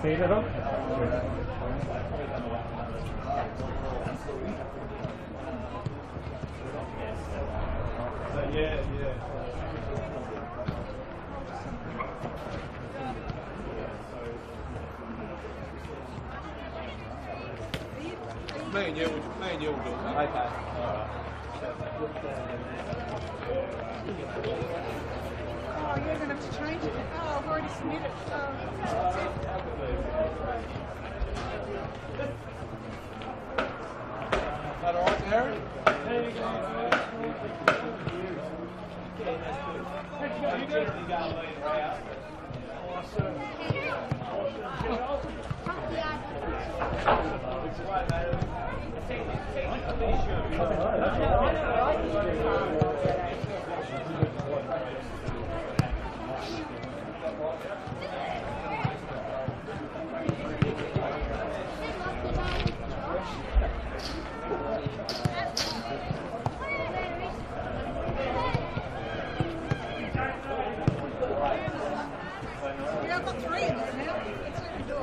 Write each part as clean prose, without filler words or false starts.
See that up? Me and you will do it. Okay. Oh, you're going to have to change it. Oh, I've already submitted it. That's it. Is that all right, Harry? There you go. You generally go and lead around. Awesome. Yeah, I've got 3 in there now. Let's let me do it.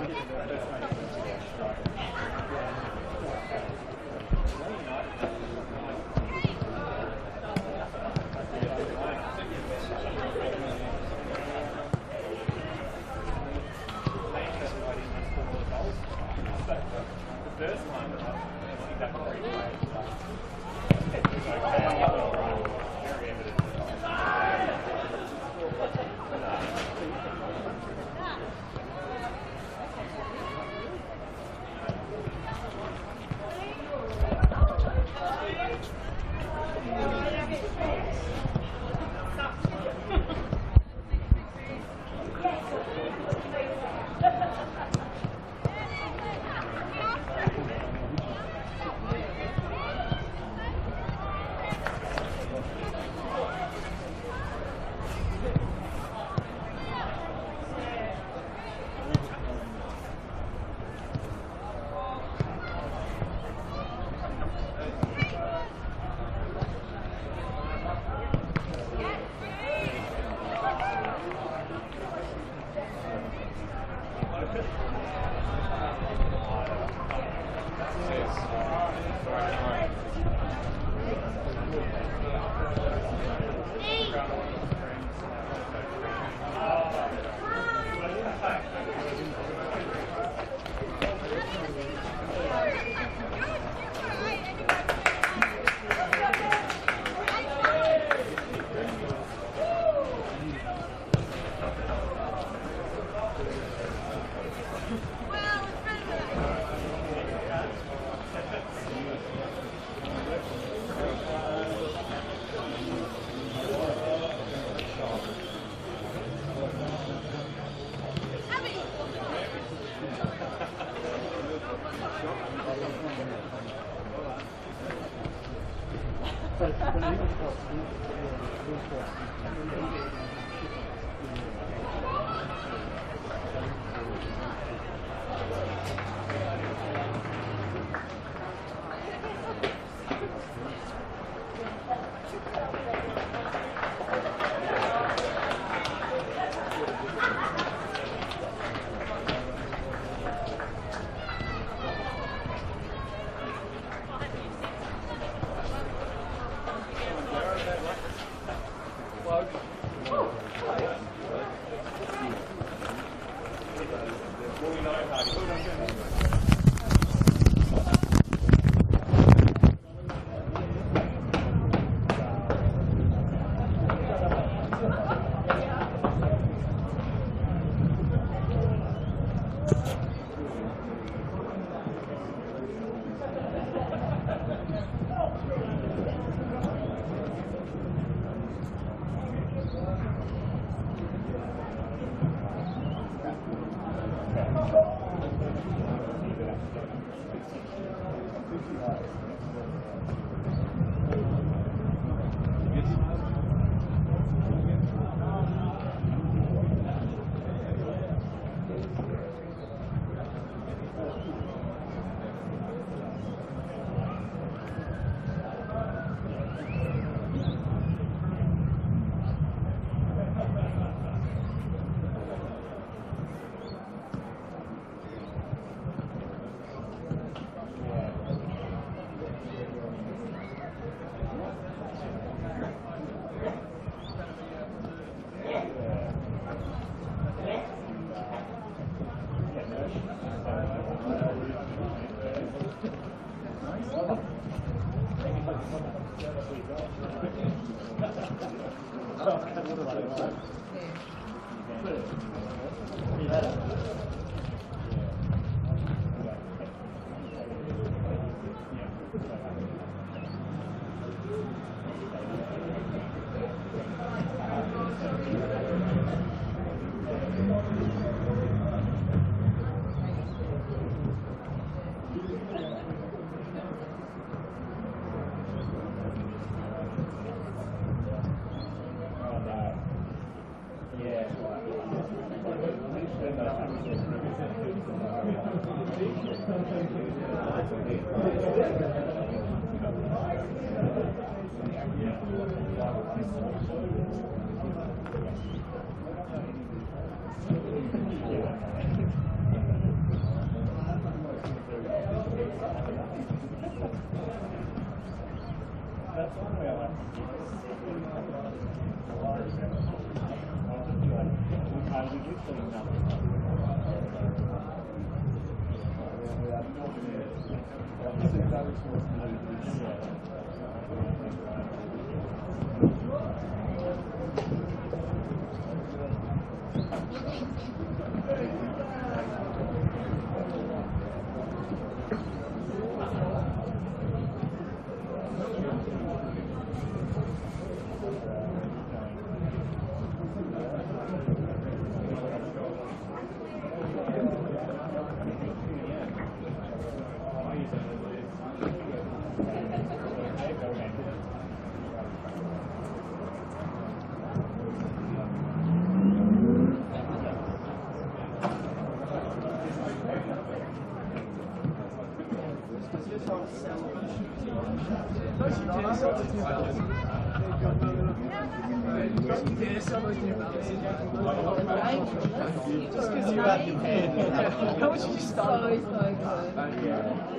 Just because you're out your head. How much did you start? So good.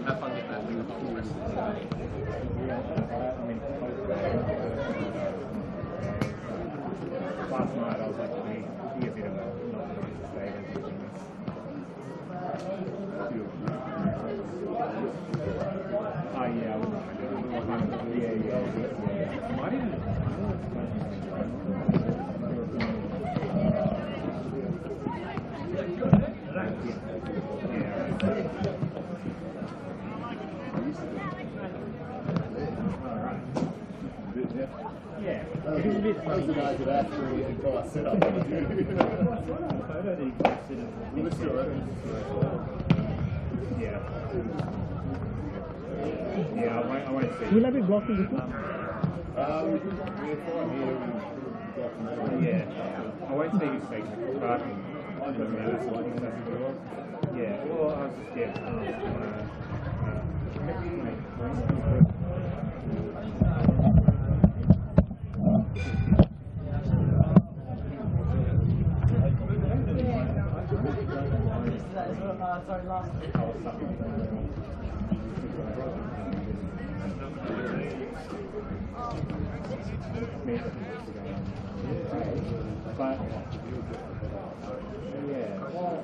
Have fun getting that thing. Last night I was actually a bit of a not really state as doing this. Oh yeah, I was yeah. Why didn't yeah, it is a bit funny. Those guys that actually advice set up. Yeah, I won't see. Will I be blocking this one? Yeah, I won't see you speak parking. Yeah, well, I was just, Sorry, last week. But, yeah.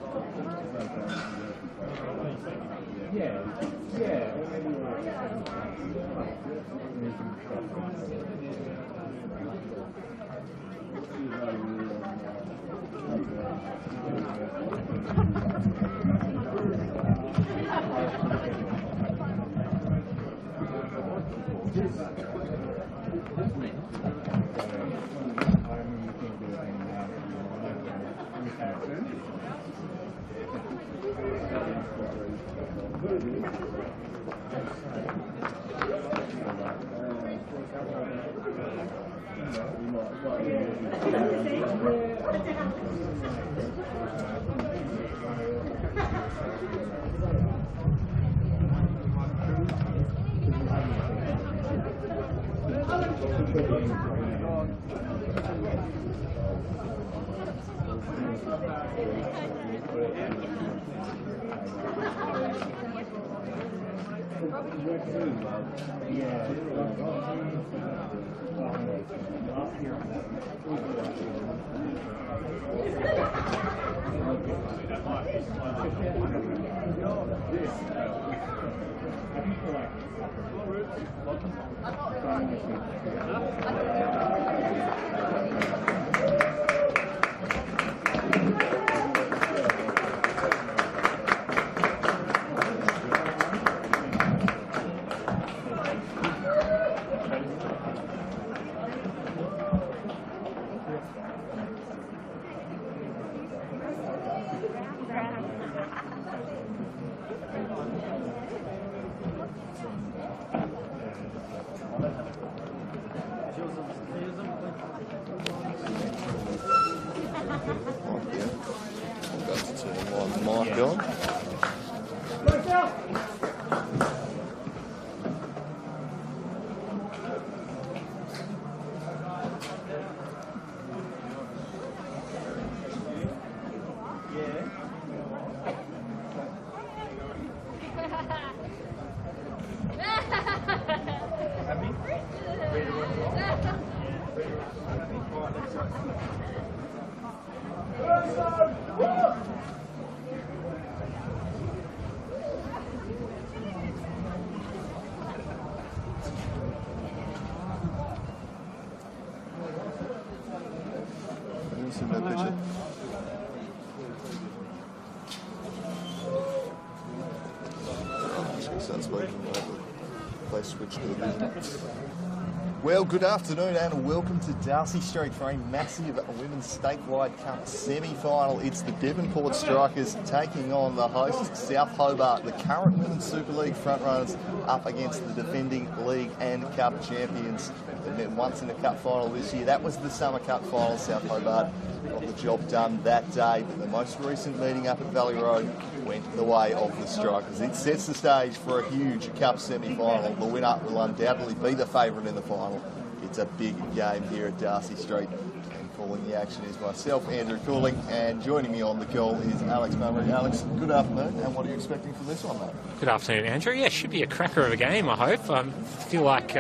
Well, good afternoon and welcome to Darcy Street for a massive Women's Statewide Cup semi-final. It's the Devonport Strikers taking on the hosts, South Hobart, the current Women's Super League frontrunners, up against the defending League and Cup champions. They met once in the Cup final this year. That was the Summer Cup final. South Hobart got the job done that day, but the most recent meeting up at Valley Road went the way of the Strikers. It sets the stage for a huge Cup semi-final. The winner will undoubtedly be the favourite in the final. It's a big game here at Darcy Street. And calling the action is myself, Andrew Cooling, and joining me on the call is Alex Mummery. Alex, good afternoon, and what are you expecting from this one, mate? Good afternoon, Andrew. Yeah, should be a cracker of a game, I hope. I feel like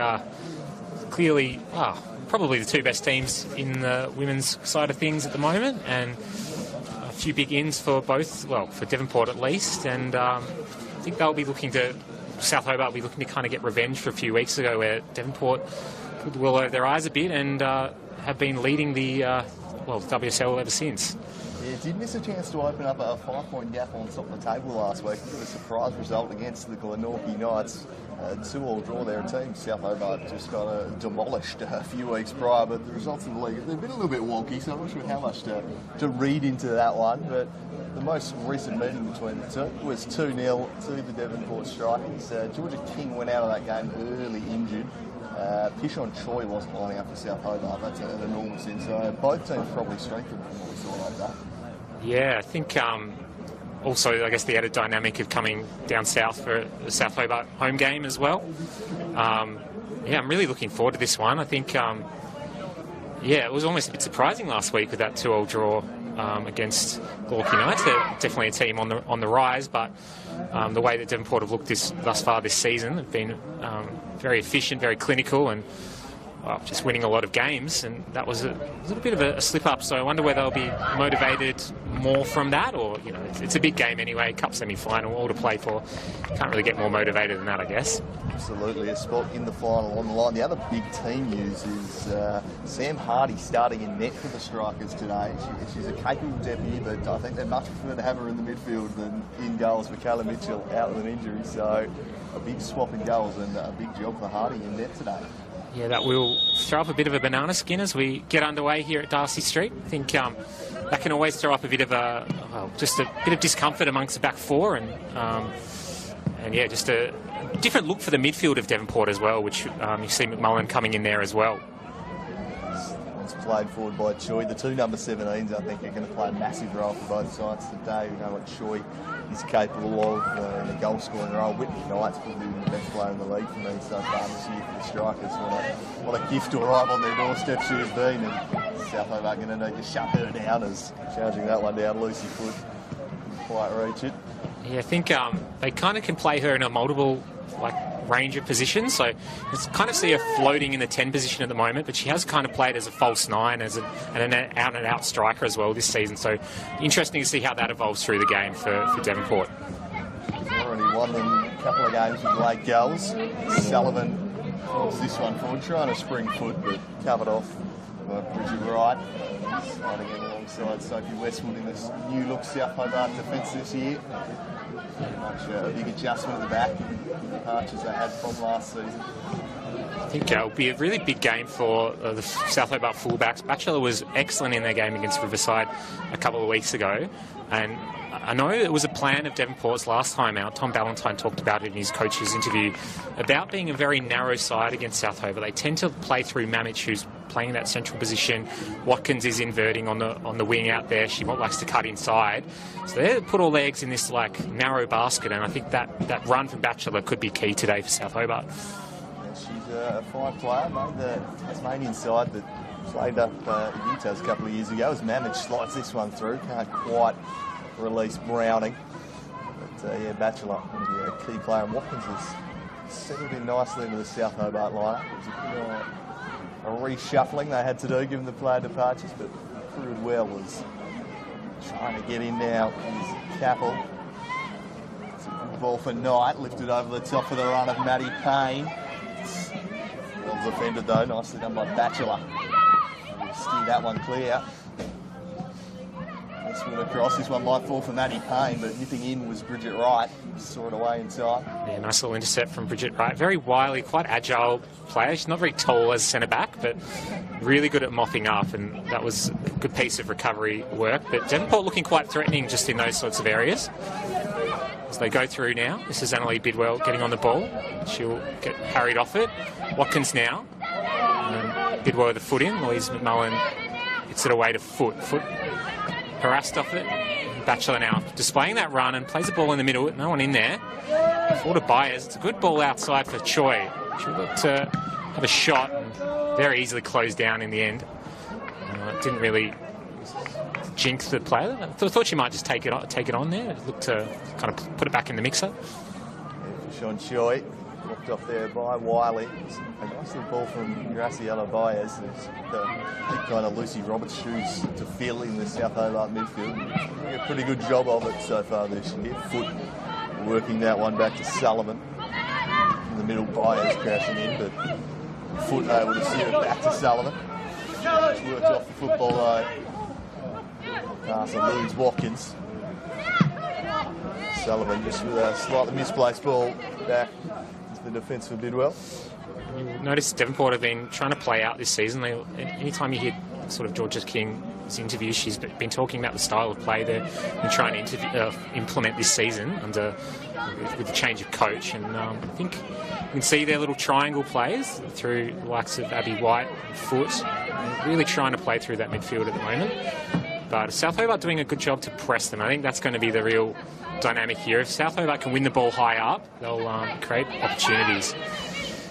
clearly, probably the two best teams in the women's side of things at the moment, and a few big ins for both, well, for Devonport at least, and I think they'll be looking to, South Hobart will be looking to kind of get revenge for a few weeks ago where Devonport pulled the wool over their eyes a bit and have been leading the WSL ever since. Yeah, did miss a chance to open up a 5-point gap on top of the table last week. It was a surprise result against the Glenorchy Knights. 2-2 draw their team. South Hobart just got demolished a few weeks prior, but the results in the league, they've been a little bit wonky, so I'm not sure how much to read into that one. But the most recent meeting between the two was 2-0 to the Devonport Strikers. Georgia King went out of that game early injured. Pishon Choi wasn't lining up for South Hobart. That's an enormous sin. So both teams probably strengthened from what we saw like that. Yeah, I think also, I guess, the added dynamic of coming down south for the South Hobart home game as well. Yeah, I'm really looking forward to this one. I think, it was almost a bit surprising last week with that 2-2 draw against Glenorchy Knights. They're definitely a team on the rise, but the way that Devonport have looked thus far this season have been very efficient, very clinical, and just winning a lot of games, and that was a little bit of a slip-up, so I wonder whether they'll be motivated more from that, or it's a big game anyway, cup semi-final, all to play for. Can't really get more motivated than that, I guess. Absolutely, a spot in the final on the line. The other big team news is Sam Hardy starting in net for the Strikers today. She's a capable deputy, but I think they'd much prefer to have her in the midfield than in goals for Callum Mitchell out with an injury. So a big swap in goals and a big job for Hardy in net today. Yeah, that will throw up a bit of a banana skin as we get underway here at Darcy Street. I think that can always throw up a bit of just a bit of discomfort amongst the back four, and yeah, just a different look for the midfield of Devonport as well, which you see McMullen coming in there as well. It's played forward by Choi. The two number 17s, I think, are going to play a massive role for both sides today. We know what Choi is capable of in the goal-scoring role. Whitney Knight's probably the best player in the league for me so far this year for the Strikers. What a gift to arrive on their doorstep she has been. And South Hobart going to need to shut her down as charging that one down. Lucy Foot didn't quite reach it. Yeah, I think they kind of can play her in a multiple range of positions. So you kind of see her floating in the 10 position at the moment, but she has kind of played as a false 9 and an out-and-out striker as well this season. So interesting to see how that evolves through the game for Devonport. She's already won them a couple of games with late goals. Sullivan forced this one forward, trying to spring foot, but covered off by Bridget Wright. Sliding in alongside Sophie Westwood in this new look South Hobart defence this year. Much a big adjustment at the back, the departures they had from last season. I think it'll be a really big game for the South Hobart fullbacks. Batchelor was excellent in their game against Riverside a couple of weeks ago, and I know it was a plan of Devonport's last time out. Tom Ballantyne talked about it in his coach's interview about being a very narrow side against South Hobart. They tend to play through Mamich, who's playing that central position. Watkins is inverting on the wing out there. She likes to cut inside. So they put all their eggs in this narrow basket, and I think that run from Batchelor could be key today for South Hobart. She's a fine player, mate. The Tasmanian side that played up Utah's a couple of years ago as Mamich slides this one through. Can't quite release Browning. But yeah, Batchelor will be a key player. And Watkins has settled in nicely into the South Hobart lineup. It was a reshuffling they had to do given the player departures, but proved well was trying to get in now is Capel. It's a good ball for Knight, lifted over the top of the run of Maddie Payne. Well defended though, nicely done by Batchelor. We'll steer that one clear. This one across, this one might fall for Maddie Payne, but nipping in was Bridget Wright. Saw it away inside. Yeah, nice little intercept from Bridget Wright. Very wily, quite agile player. She's not very tall as centre-back, but really good at mopping up, and that was a good piece of recovery work. But Devonport looking quite threatening just in those sorts of areas. As they go through now, this is Annalie Bidwell getting on the ball. She'll get harried off it. Watkins now. And Bidwell with the foot in. Louise McMullen gets it away to Foot. Foot harassed off it. Batchelor now displaying that run and plays the ball in the middle. No one in there. Forward to Byers. It's a good ball outside for Choi. She looked to have a shot and very easily closed down in the end. Didn't really jinx the player. I thought she might just take it on there. It looked to kind of put it back in the mixer. Yeah, for Sean Choi. Knocked off there by Wiley. A nice little ball from Graciela Baez. It's the big kind of Lucy Roberts shoes to fill in the South Hobart midfield. Doing a pretty good job of it so far this year. Foot working that one back to Sullivan. In the middle, Baez crashing in, but Foot able to steer it back to Sullivan. It's worked off the football though. Pass and leads Watkins. Sullivan just with a slightly misplaced ball back. The defence for Bidwell. You notice Devonport have been trying to play out this season. Anytime you hear sort of Georgia King's interviews, she's been talking about the style of play they're trying to implement this season with the change of coach. And I think you can see their little triangle plays through the likes of Abby White and Foot, really trying to play through that midfield at the moment. But South Hobart doing a good job to press them. I think that's going to be the real dynamic here. If South Hobart can win the ball high up, they'll create opportunities.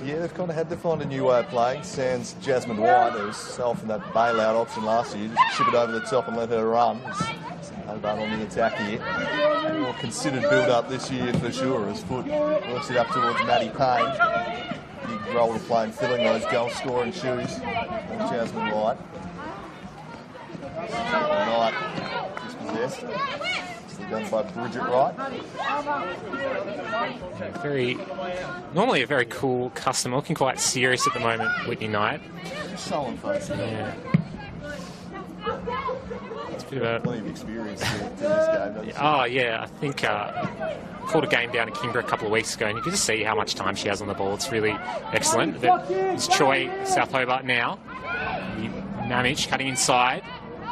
Yeah, they've kind of had to find a new way of playing. Sans Jasmine White, who was so often that bailout option last year, just chip it over the top and let her run. Hobart on the attack here. A more considered build-up this year for sure, as Foot works it up towards Maddie Payne. Big role to play in filling those goal-scoring shoes on Jasmine White. Knight just was contest. Still done by Bridget Wright. Normally a very cool customer, looking quite serious at the moment, Whitney Knight. Solemn face. Yeah. It's a bit of Plenty of experience to this game, doesn't she? Oh, yeah. I think called a game down in Kimbra a couple of weeks ago, and you can just see how much time she has on the ball. It's really excellent. But it's Choi, South Hobart now. Mamich cutting inside.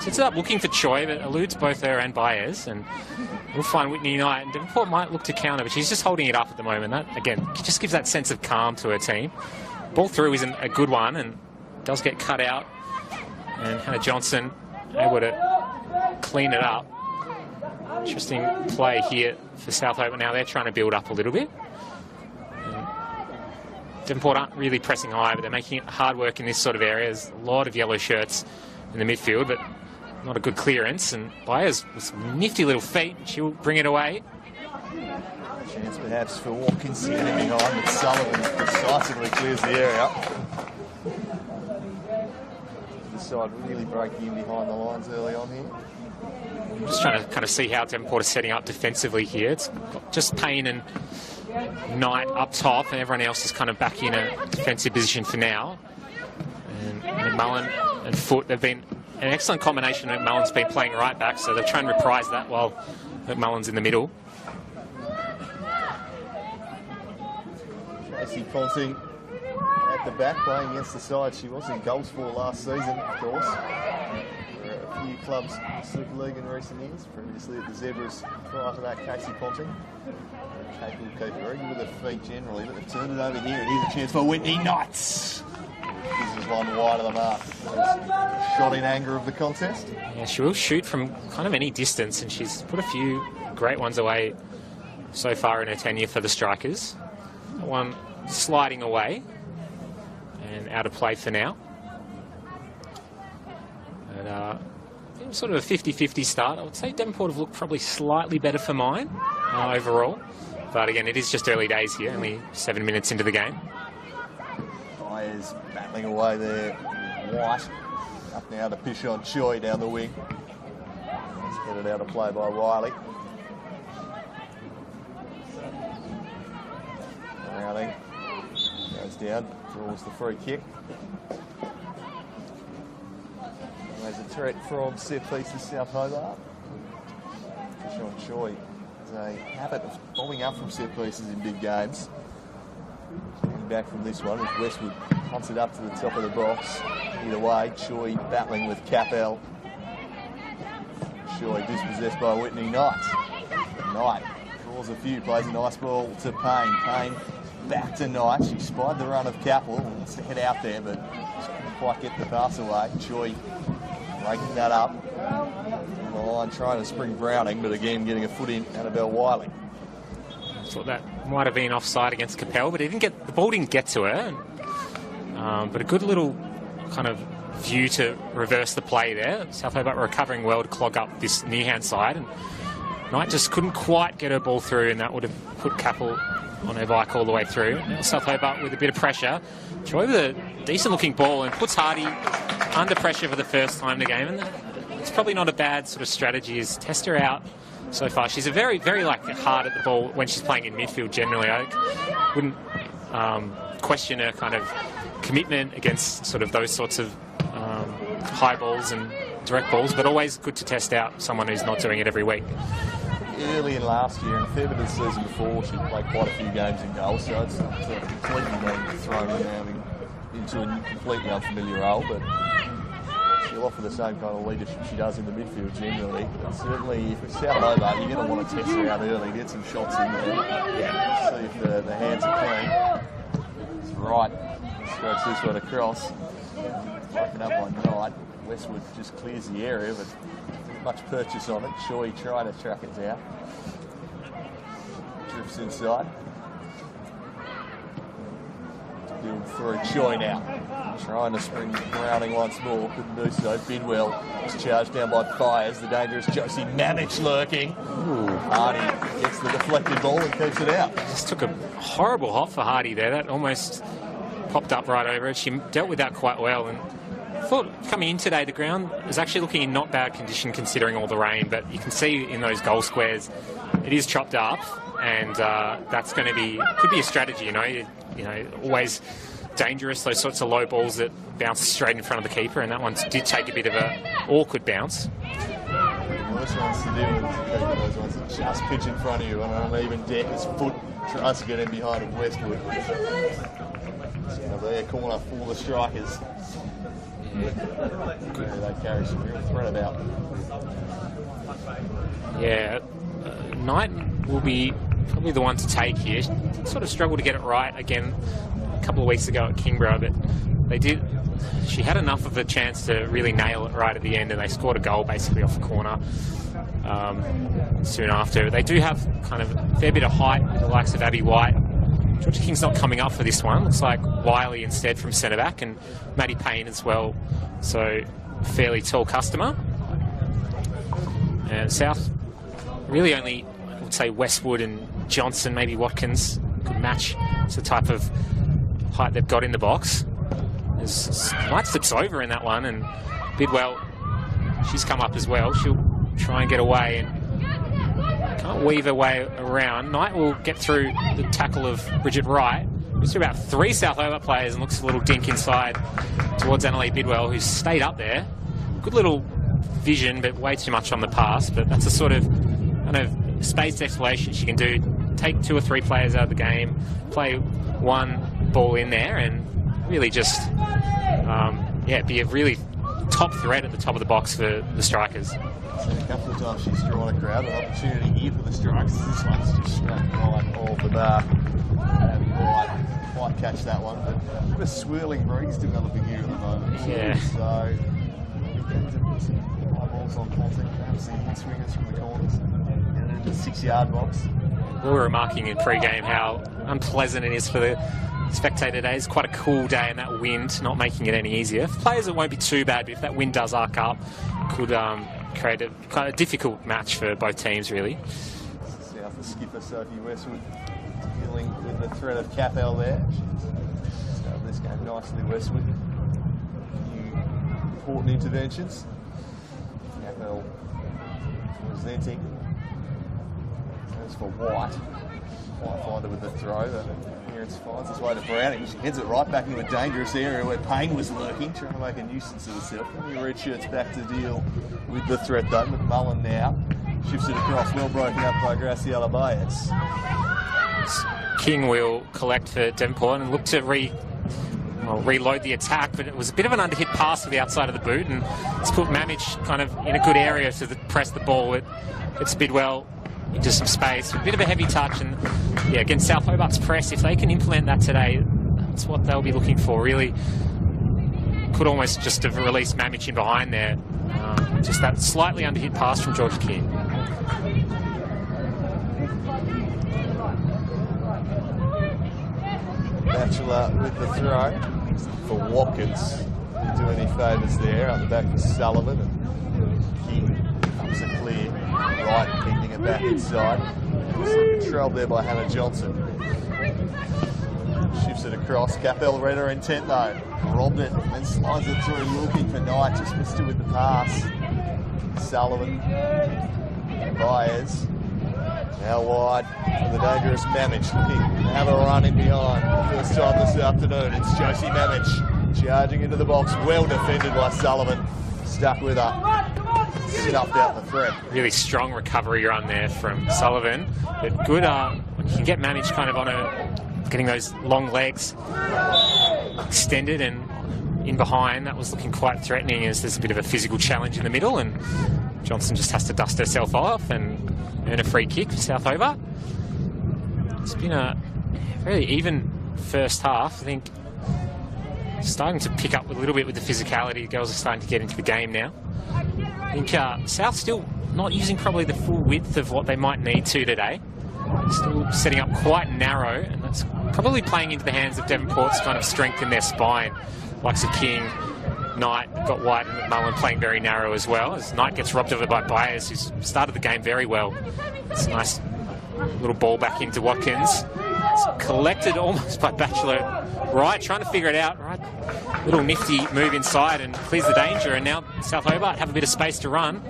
Sets it up looking for Choi, but eludes both her and Baez. And we'll find Whitney Knight. And Devonport might look to counter, but she's just holding it up at the moment. That, again, just gives that sense of calm to her team. Ball through isn't a good one and does get cut out. And Hannah Johnson able to clean it up. Interesting play here for South Hobart. Now they're trying to build up a little bit. Devonport aren't really pressing high, but they're making it hard work in this sort of area. There's a lot of yellow shirts in the midfield, but not a good clearance. And Baez with some nifty little feet. She'll bring it away. Chance perhaps for Watkins getting behind, but Sullivan decisively clears the area. This side really breaking in behind the lines early on here. I'm just trying to kind of see how Devonport is setting up defensively here. It's got just Payne and Knight up top, and everyone else is kind of back in a defensive position for now. And McMullen and Foote, they've been an excellent combination. McMullen's been playing right back, so they're trying to reprise that while McMullen's in the middle. Casey Ponting at the back playing against the side she was in goals for last season, of course. For a few clubs in the Super League in recent years. Previously at the Zebras, prior to that, Casey Ponting. Capable keeper, very good with her feet generally, but they've turned it over here, and here's a chance for Whitney Knight. This is one wide of the mark. Shot in anger of the contest. Yeah, she will shoot from kind of any distance, and she's put a few great ones away so far in her tenure for the Strikers. One sliding away and out of play for now. And sort of a 50-50 start. I would say Devonport have looked probably slightly better for mine overall. But again, it is just early days here, only 7 minutes into the game. Baez battling away there. White up now to push on Choi down the wing. Let's get it out of play by Riley. Rowling goes down, draws the free kick. There's a threat from set pieces South Hobart. Push on Choi. A habit of bombing up from set pieces in big games. Getting back from this one as Westwood punts it up to the top of the box. Either way, Choi battling with Capel. Choi dispossessed by Whitney Knight. Knight draws a few, plays a nice ball to Payne. Payne back to Knight. She spied the run of Capel and wants to head out there, but couldn't quite get the pass away. Choi breaking that up. On the line trying to spring Browning, but again getting a foot in Annabelle Wiley. Thought that might have been offside against Capel, but the ball didn't get to her. But a good little kind of view to reverse the play there. South Hobart were recovering well to clog up this near-hand side, and Knight just couldn't quite get her ball through, and that would have put Capel on her bike all the way through. Now South Hobart with a bit of pressure. Choi with a decent-looking ball and puts Hardy under pressure for the first time in the game, and it's probably not a bad sort of strategy, is test her out so far. She's a very, very hard at the ball when she's playing in midfield generally. I wouldn't question her kind of commitment against sort of those sorts of high balls and direct balls, but always good to test out someone who's not doing it every week. Early in last year and a fair bit of the season before, she played quite a few games in goal, so it's not completely been thrown into a completely unfamiliar role, but she'll offer the same kind of leadership she does in the midfield generally. But certainly, if it's South Hobart, you're going to want to test her out early, get some shots in there. Yeah. See if the hands are clean. It's right. Strokes this one across. Broken up by Knight. Westwood just clears the area, but not much purchase on it. Choi trying to track it down. Drifts inside. Build through Choi now. Trying to spring Browning once more. Couldn't do so. Bidwell was charged down by Fires. The dangerous Josie Mamich lurking. Ooh. Hardy gets the deflected ball and keeps it out. Just took a horrible hop for Hardy there. That almost popped up right over it. She dealt with that quite well and thought coming in today, the ground is actually looking in not bad condition considering all the rain, but you can see in those goal squares it is chopped up, and that's going to be, could be a strategy, you know, always dangerous, those sorts of low balls that bounce straight in front of the keeper, and that one did take a bit of an awkward bounce. Worst ones to do with those ones that just pitch in front of you on an uneven deck. His foot tries to get in behind of Westwood. So there, corner for the Strikers. Yeah, they carry some real threat about. Yeah, Knight will be probably the one to take here. Sort of struggled to get it right again a couple of weeks ago at Kingborough, but they did. She had enough of a chance to really nail it right at the end, and they scored a goal basically off the corner soon after. They do have kind of a fair bit of height with the likes of Abby White. Georgia King's not coming up for this one. Looks like Wiley instead from centre-back, and Maddie Payne as well. So, fairly tall customer. And South, really only, I would say, Westwood and Johnson, maybe Watkins, could match the type of height they've got in the box. Knight slips over in that one, and Bidwell, she's come up as well. She'll try and get away and can't weave her way around. Knight will get through the tackle of Bridget Wright. It's about 3 South Hobart players and looks a little dink inside towards Annalie Bidwell, who's stayed up there. Good little vision, but way too much on the pass. But that's a sort of kind of spaced exploration she can do. Take 2 or 3 players out of the game, play one ball in there, and really just, be a really top threat at the top of the box for the Strikers. So a couple of times she's drawn a crowd, an opportunity here for the Strikers. This one's just struck right off the bar. Abby White might catch that one, but a bit of swirling breeze developing here at the moment. Yeah. So we get to put some high balls on Ponting, perhaps the in-swingers from the corners, and into the 6-yard box. We were remarking in pre-game how unpleasant it is for the spectator day. It's quite a cool day, and that wind not making it any easier. For players, it won't be too bad, but if that wind does arc up, it could create a kind of difficult match for both teams, really. South, the skipper Sophie Westwood dealing with the threat of Capel there. She's started this game nicely, Westwood. A few important interventions. Capel presenting. As for White, might find her with the throw. That appearance finds its way to Browning. She heads it right back into a dangerous area where Payne was lurking, trying to make a nuisance of herself. And the red shirt's back to deal with the threat though. McMullen now shifts it across, well broken up by Graciela Baez. King will collect for Devonport and look to reload the attack, but it was a bit of an underhit pass to the outside of the boot, and it's put Mamich kind of in a good area to press the ball. It's Bidwell into some space, a bit of a heavy touch, and yeah, against South Hobart's press, if they can implement that today, that's what they'll be looking for. Really could almost just have released Mamich in behind there. Just that slightly underhit pass from Georgia King. Batchelor with the throw for Watkins. Didn't do any favours there. Up the back for Sullivan, and King comes a clear right, keeping it back inside. Controlled there by Hannah Johnson. Shifts it across. Capel read her intent though. Robbed it, and then slides it through, looking for Knight. Just missed it with the pass. Sullivan. Baez. Now wide for the dangerous Mamich, looking to have a run in behind. First time this afternoon, it's Josie Mamich charging into the box, well defended by Sullivan. Stuck with her, snuffed out the threat. Really strong recovery run there from Sullivan, but good when you can get Mamich kind of on getting those long legs extended and in behind. That was looking quite threatening, as there's a bit of a physical challenge in the middle, and Johnson just has to dust herself off and earn a free kick for South Hobart. It's been a really even first half. I think starting to pick up a little bit with the physicality. Girls are starting to get into the game now. I think South still not using probably the full width of what they might need to today. Still setting up quite narrow, and that's probably playing into the hands of Devonport's kind of strength in their spine. Likes of King, Knight, got White and McMullen playing very narrow as well, as Knight gets robbed of it by Baez, who's started the game very well. It's a nice little ball back into Watkins. It's collected almost by Batchelor. Right, trying to figure it out. Right, little nifty move inside and clears the danger, and now South Hobart have a bit of space to run.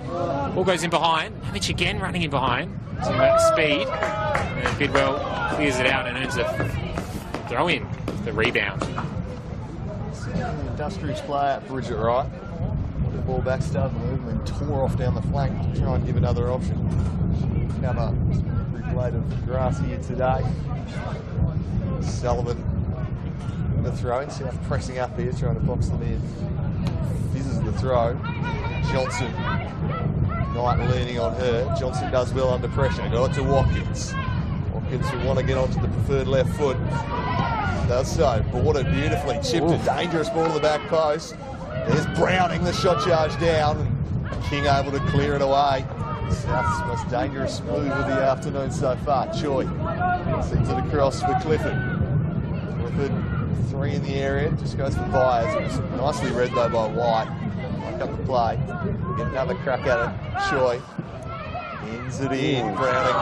Ball goes in behind. Mitch again running in behind. So that speed. And Bidwell clears it out and earns a throw in. The rebound. The industrious player, Bridget Wright. The ball back started moving and tore off down the flank to try and give another option. Cover replayed of grass here today. Sullivan the throw in. South pressing up here, trying to box them in. This is the throw. Johnson. Knight leaning on her. Johnson does well under pressure. Got it to Watkins. Watkins will want to get onto the preferred left foot. Does so. Boarded beautifully. Chipped a dangerous ball to the back post. There's Browning, the shot charge down. And King able to clear it away. South's most dangerous move of the afternoon so far. Choi sends it across for Clifford. Clifford, 3 in the area, just goes for Byers. It was nicely read though by White. Like up the play. Get another crack at it. Choi ends it in. Browning.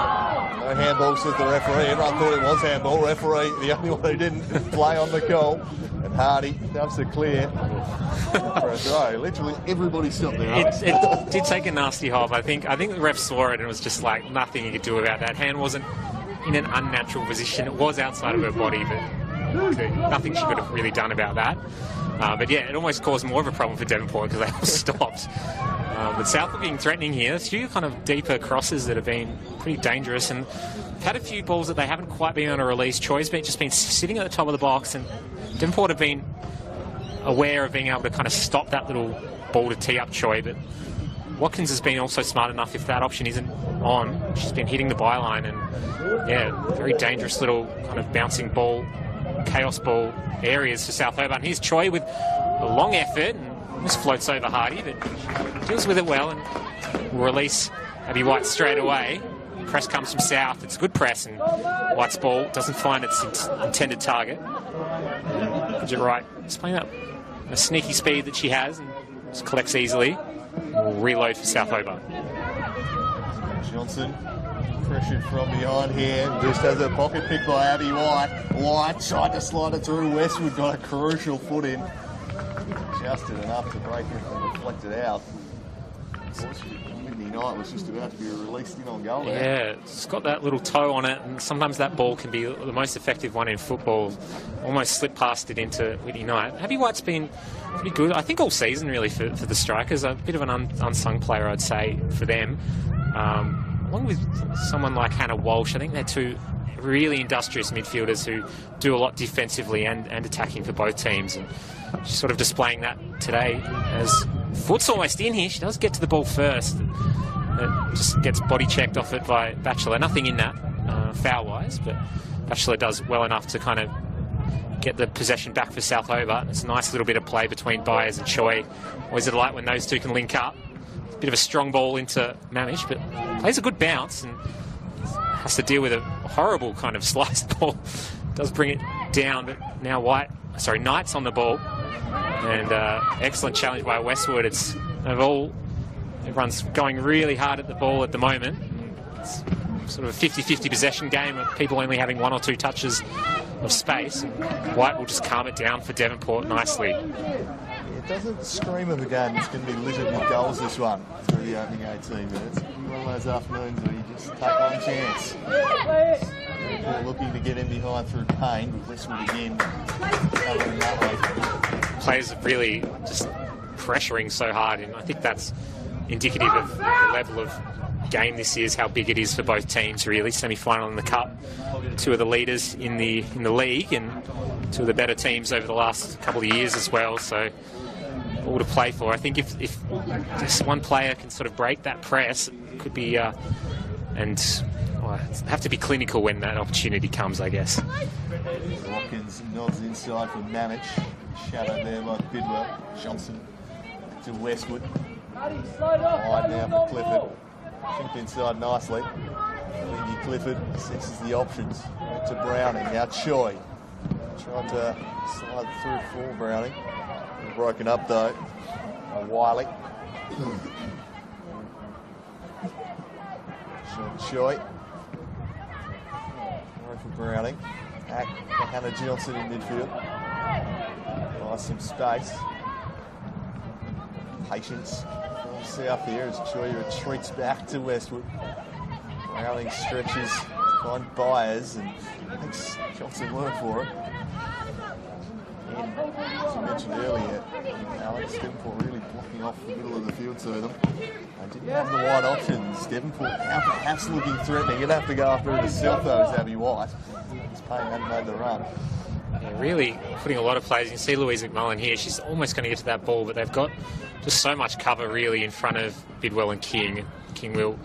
No handball, says the referee. Everyone thought it was handball. Referee, the only one who didn't play on the call. And Hardy dumps it clear for a throw. Literally everybody stopped there. It did take a nasty hop. I think the ref saw it and it was just like nothing you could do about that. Hand wasn't in an unnatural position. It was outside of her body, but nothing she could have really done about that. But yeah, it almost caused more of a problem for Devonport because they all stopped. But South looking threatening here. A few kind of deeper crosses that have been pretty dangerous, and had a few balls that they haven't quite been able to release. Choi's just been sitting at the top of the box, and Devonport have been aware of being able to kind of stop that little ball to tee up Choi, but Watkins has been also smart enough, if that option isn't on, she's been hitting the byline, and yeah, very dangerous little kind of bouncing ball, chaos ball areas for South Hobart. And here's Choi with a long effort, and this floats over Hardy, but deals with it well and will release Abby White straight away. Press comes from South. It's a good press, and White's ball doesn't find its intended target. Bridget Wright displaying that a sneaky speed that she has and just collects easily. We'll reload for South Hobart. Johnson pressured from behind here, just has a pocket pick by Abby White. White tried to slide it through. Westwood got a crucial foot in. Just did enough to break it and deflect it out. Whitney Knight was just about to be released in on goal. Yeah, it's got that little toe on it, and sometimes that ball can be the most effective one in football. Almost slipped past it into Whitney Knight. Abby White's been pretty good, I think, all season really for the Strikers. A bit of an unsung player, I'd say, for them. Along with someone like Hannah Walsh, I think they're two really industrious midfielders who do a lot defensively and attacking for both teams. And she's sort of displaying that today as foot's almost in here. She does get to the ball first. It just gets body checked off it by Batchelor. Nothing in that foul-wise, but Batchelor does well enough to kind of get the possession back for South Hobart. It's a nice little bit of play between Byers and Choi. Always a delight when those two can link up. Bit of a strong ball into Mamish, but plays a good bounce and has to deal with a horrible kind of sliced ball. Does bring it down, but now Knight's on the ball. And excellent challenge by Westwood. Everyone's going really hard at the ball at the moment. It's sort of a 50-50 possession game of people only having 1 or 2 touches of space. And White will just calm it down for Devonport nicely. It doesn't scream of a game that's going to be littered with goals, this one, through the opening 18 minutes. It's one of those afternoons where you just take one chance. Devonport looking to get in behind through pain, with Westwood again covering that way. Players are really just pressuring so hard, and I think that's indicative of the level of game this is, how big it is for both teams, really. Semi-final in the Cup, 2 of the leaders in the league, and 2 of the better teams over the last couple of years as well, so all to play for. I think if just one player can sort of break that press, it could be have to be clinical when that opportunity comes, I guess. Watkins nods inside for Mamish. Shadowed there by Bidwell. Johnson to Westwood. Wide now for Clifford. Chinked inside nicely. Lingy Clifford senses the options. Went to Browning. Now Choi. Tried to slide through for Browning. Broken up though by Wiley. Choi. Throw for Browning. Back to Hannah Johnson in midfield. Buys some space. Patience from South here as Joy retreats back to Westwood. Rowling stretches on Byers and makes Johnson work for it. And as I mentioned earlier, Alex Devonport really blocking off the middle of the field to them. They didn't have the wide options. Devonport now perhaps looking threatening. You'd have to go after it herself though as Abby White. Payne hadn't made the run. Yeah, really putting a lot of players. You can see Louise McMullen here. She's almost going to get to that ball, but they've got just so much cover really in front of Bidwell and King. King will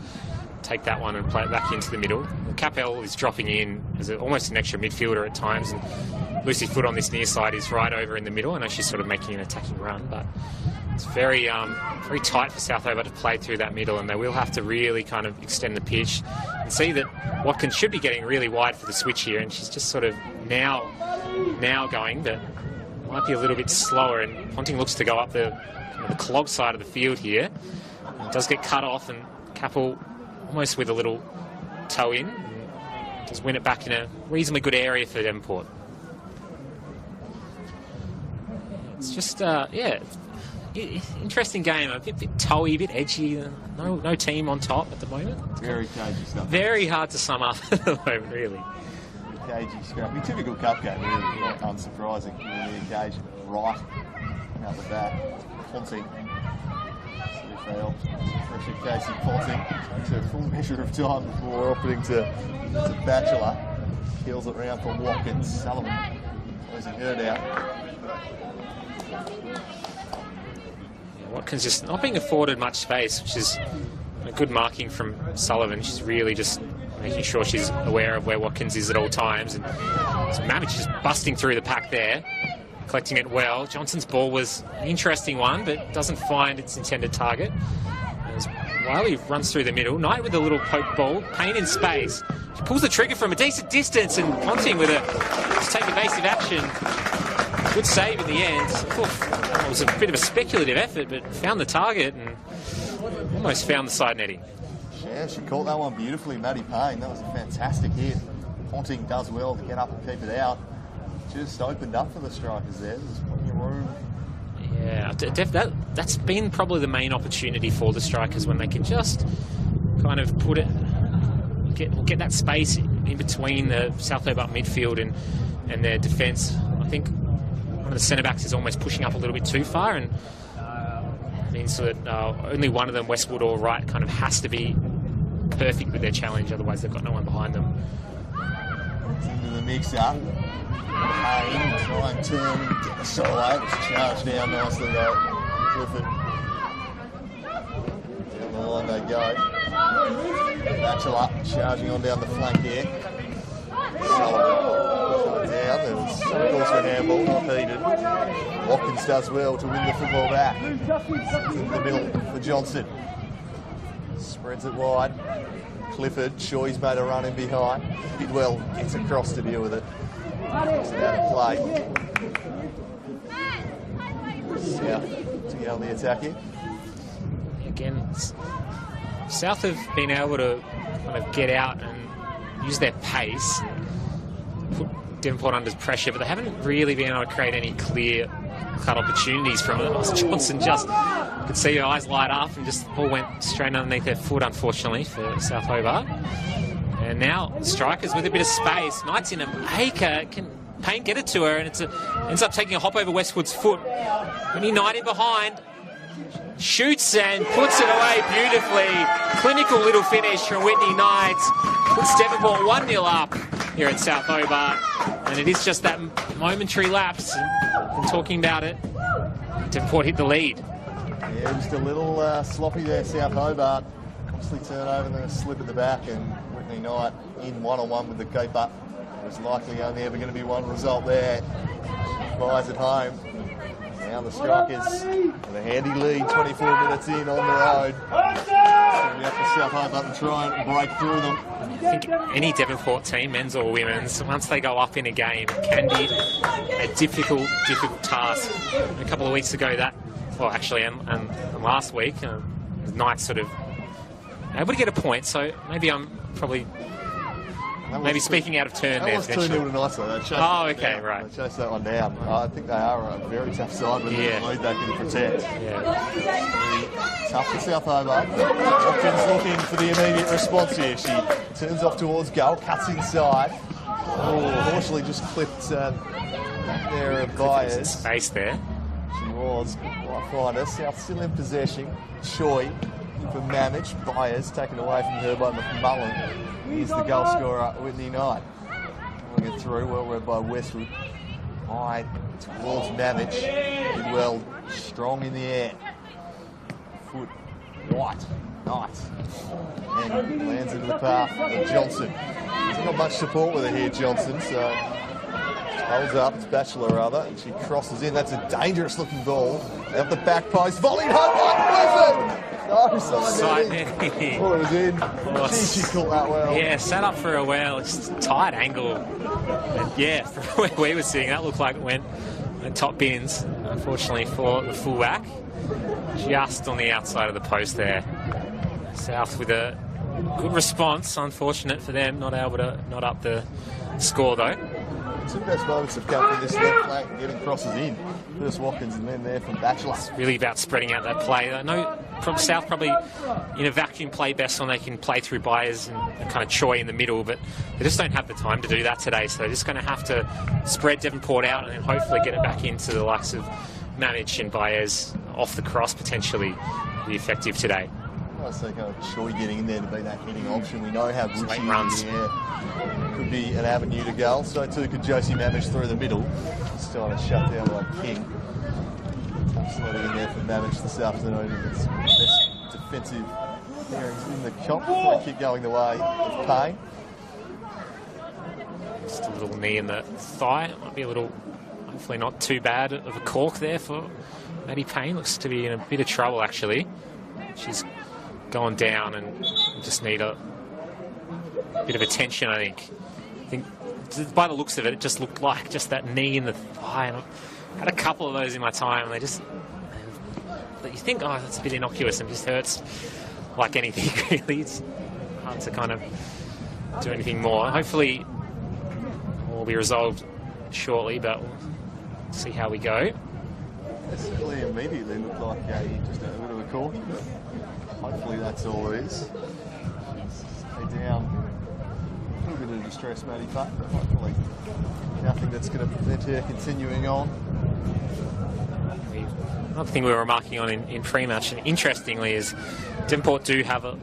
take that one and play it back into the middle. Capel is dropping in as almost an extra midfielder at times, and Lucy Foote on this near side is right over in the middle. I know she's sort of making an attacking run, but it's very very tight for South Hobart to play through that middle, and they will have to really kind of extend the pitch and see that Watkins should be getting really wide for the switch here, and she's just sort of now going, but might be a little bit slower, and Ponting looks to go up the clog side of the field here. It does get cut off, and Capel almost with a little toe in, does win it back in a reasonably good area for Devonport. It's just, interesting game. A bit toey, a bit edgy. No team on top at the moment. Very cagey stuff. Very hard to sum up at the moment, really. Cagey, scrappy. Typical cup game, really. Not unsurprising. The occasion right out the back. Ponting. CFL. Pressure Casey Ponting. Takes a full measure of time before opting to Batchelor. Kills it round from Watkins. Sullivan closing her down. Watkins just not being afforded much space, which is a good marking from Sullivan. She's really just making sure she's aware of where Watkins is at all times. And so Mavic just busting through the pack there, collecting it well. Johnson's ball was an interesting one, but doesn't find its intended target. As Wiley runs through the middle, Knight with a little poke ball, Payne in space. She pulls the trigger from a decent distance, and Ponting with just take evasive action. Good save in the end. It was a bit of a speculative effort, but found the target and almost found the side netting. Yeah, she caught that one beautifully, Maddie Payne. That was a fantastic hit. Ponting does well to get up and keep it out. Just opened up for the strikers there. There's plenty of room. Yeah, that's been probably the main opportunity for the strikers, when they can just kind of put it, get that space in between the South Hobart midfield and their defence. I think one of the centre-backs is almost pushing up a little bit too far, and means that only one of them, Westwood or Wright, kind of has to be perfect with their challenge, otherwise they've got no one behind them. Into the mix-up. Payne, try and turn, get the solo, charge down nicely though. Clifford. Down the line they go. Batchelor charging on down the flank here. Sullivan down, there was of course a handball, not heeded. Watkins does well to win the football back. In the middle for Johnson. Spreads it wide. Clifford, sure he's made a run in behind. Bidwell gets across to deal with it. It's out of play. South to get on the attack here. Again, South have been able to kind of get out and use their pace, put Devonport under pressure, but they haven't really been able to create any clear-cut opportunities from it. Johnson just could see her eyes light up and just the ball went straight underneath her foot, unfortunately, for South Hobart. And now strikers with a bit of space. Knight's in a acre. Can Payne get it to her? And ends up taking a hop over Westwood's foot. Whitney Knight in behind. Shoots and puts it away beautifully. Clinical little finish from Whitney Knight. Puts Devonport 1-0 up here at South Hobart. And it is just that momentary lapse. And talking about it, Devonport hit the lead. Yeah, just a little sloppy there, South Hobart. Costly turnover and then a slip at the back, and Whitney Knight in one-on-one with the keeper. There's likely only ever going to be one result there. Buys at home. Now the strikers with a handy lead, 24 minutes in on the road. Setting up for South Hobart and try and break through them. I think any Devonport team, men's or women's, once they go up in a game, it can be a difficult task. A couple of weeks ago, and last week, the Knights sort of able to get a point, so maybe I'm probably Maybe speaking out of turn there. That was 2-0 to Nice. Oh, okay, right. They chased that one down. I think they are a very tough side when they lead they can protect. Yeah. Tough for South Hobart. Watkins looking for the immediate response here. She turns off towards goal, cuts inside. Unfortunately just clipped back there of Byers. Space there. She was. Might find her. South still in possession. Choi for Mamich. Byers taken away from her by McMullen. Here's the goal scorer, Whitney Knight. Pulling it through, well read by Westwood. High towards Mamich. Did well, strong in the air. Foot White. Knight. And lands into the path of Johnson. There's not much support with her here, Johnson, so holds up, it's Batchelor rather, and she crosses in. That's a dangerous looking ball. Out the back post, volleyed home, with it! No, side netting. Oh, it was in. She caught that well. Yeah, sat up for a well, just tight angle. And yeah, from where we were sitting, that looked like it went top bins, unfortunately for the fullback. Just on the outside of the post there. South with a good response, unfortunate for them, not able to not up the score though. Two best moments have come from this left flank and getting crosses in. First Watkins and then there from Batchelor. It's really about spreading out that play. I know from South probably in a vacuum play best when they can play through Byers and kind of Choi in the middle, but they just don't have the time to do that today, so they're just going to have to spread Devonport out and then hopefully get it back into the likes of Mamich and Byers off the cross potentially be effective today. I see kind of Choi getting in there to be that hitting option. We know how good she is in the air. Could be an avenue to goal. So too could Josie Mamich through the middle. Just trying to shut down by King. Slotting in there for Mamich this afternoon. It's best defensive pairings in the comp before we keep going the way of Payne. Just a little knee in the thigh. Might be a little, hopefully not too bad of a cork there for Maddie Payne. Looks to be in a bit of trouble actually. She's gone down and just need a bit of attention, I think by the looks of it, it just looked like just that knee in the thigh. And I had a couple of those in my time, and they just, you think, oh, that's a bit innocuous and just hurts like anything, really. It's hard to kind of do anything more. Hopefully, it will be resolved shortly, but we'll see how we go. It certainly immediately looked like just a bit of a corky, but hopefully that's all it is. Stay down. A little bit of distress, Maddie Putt, but hopefully nothing that's going to prevent her continuing on. Another thing we were remarking on in pre-match, and interestingly, is Devonport do have a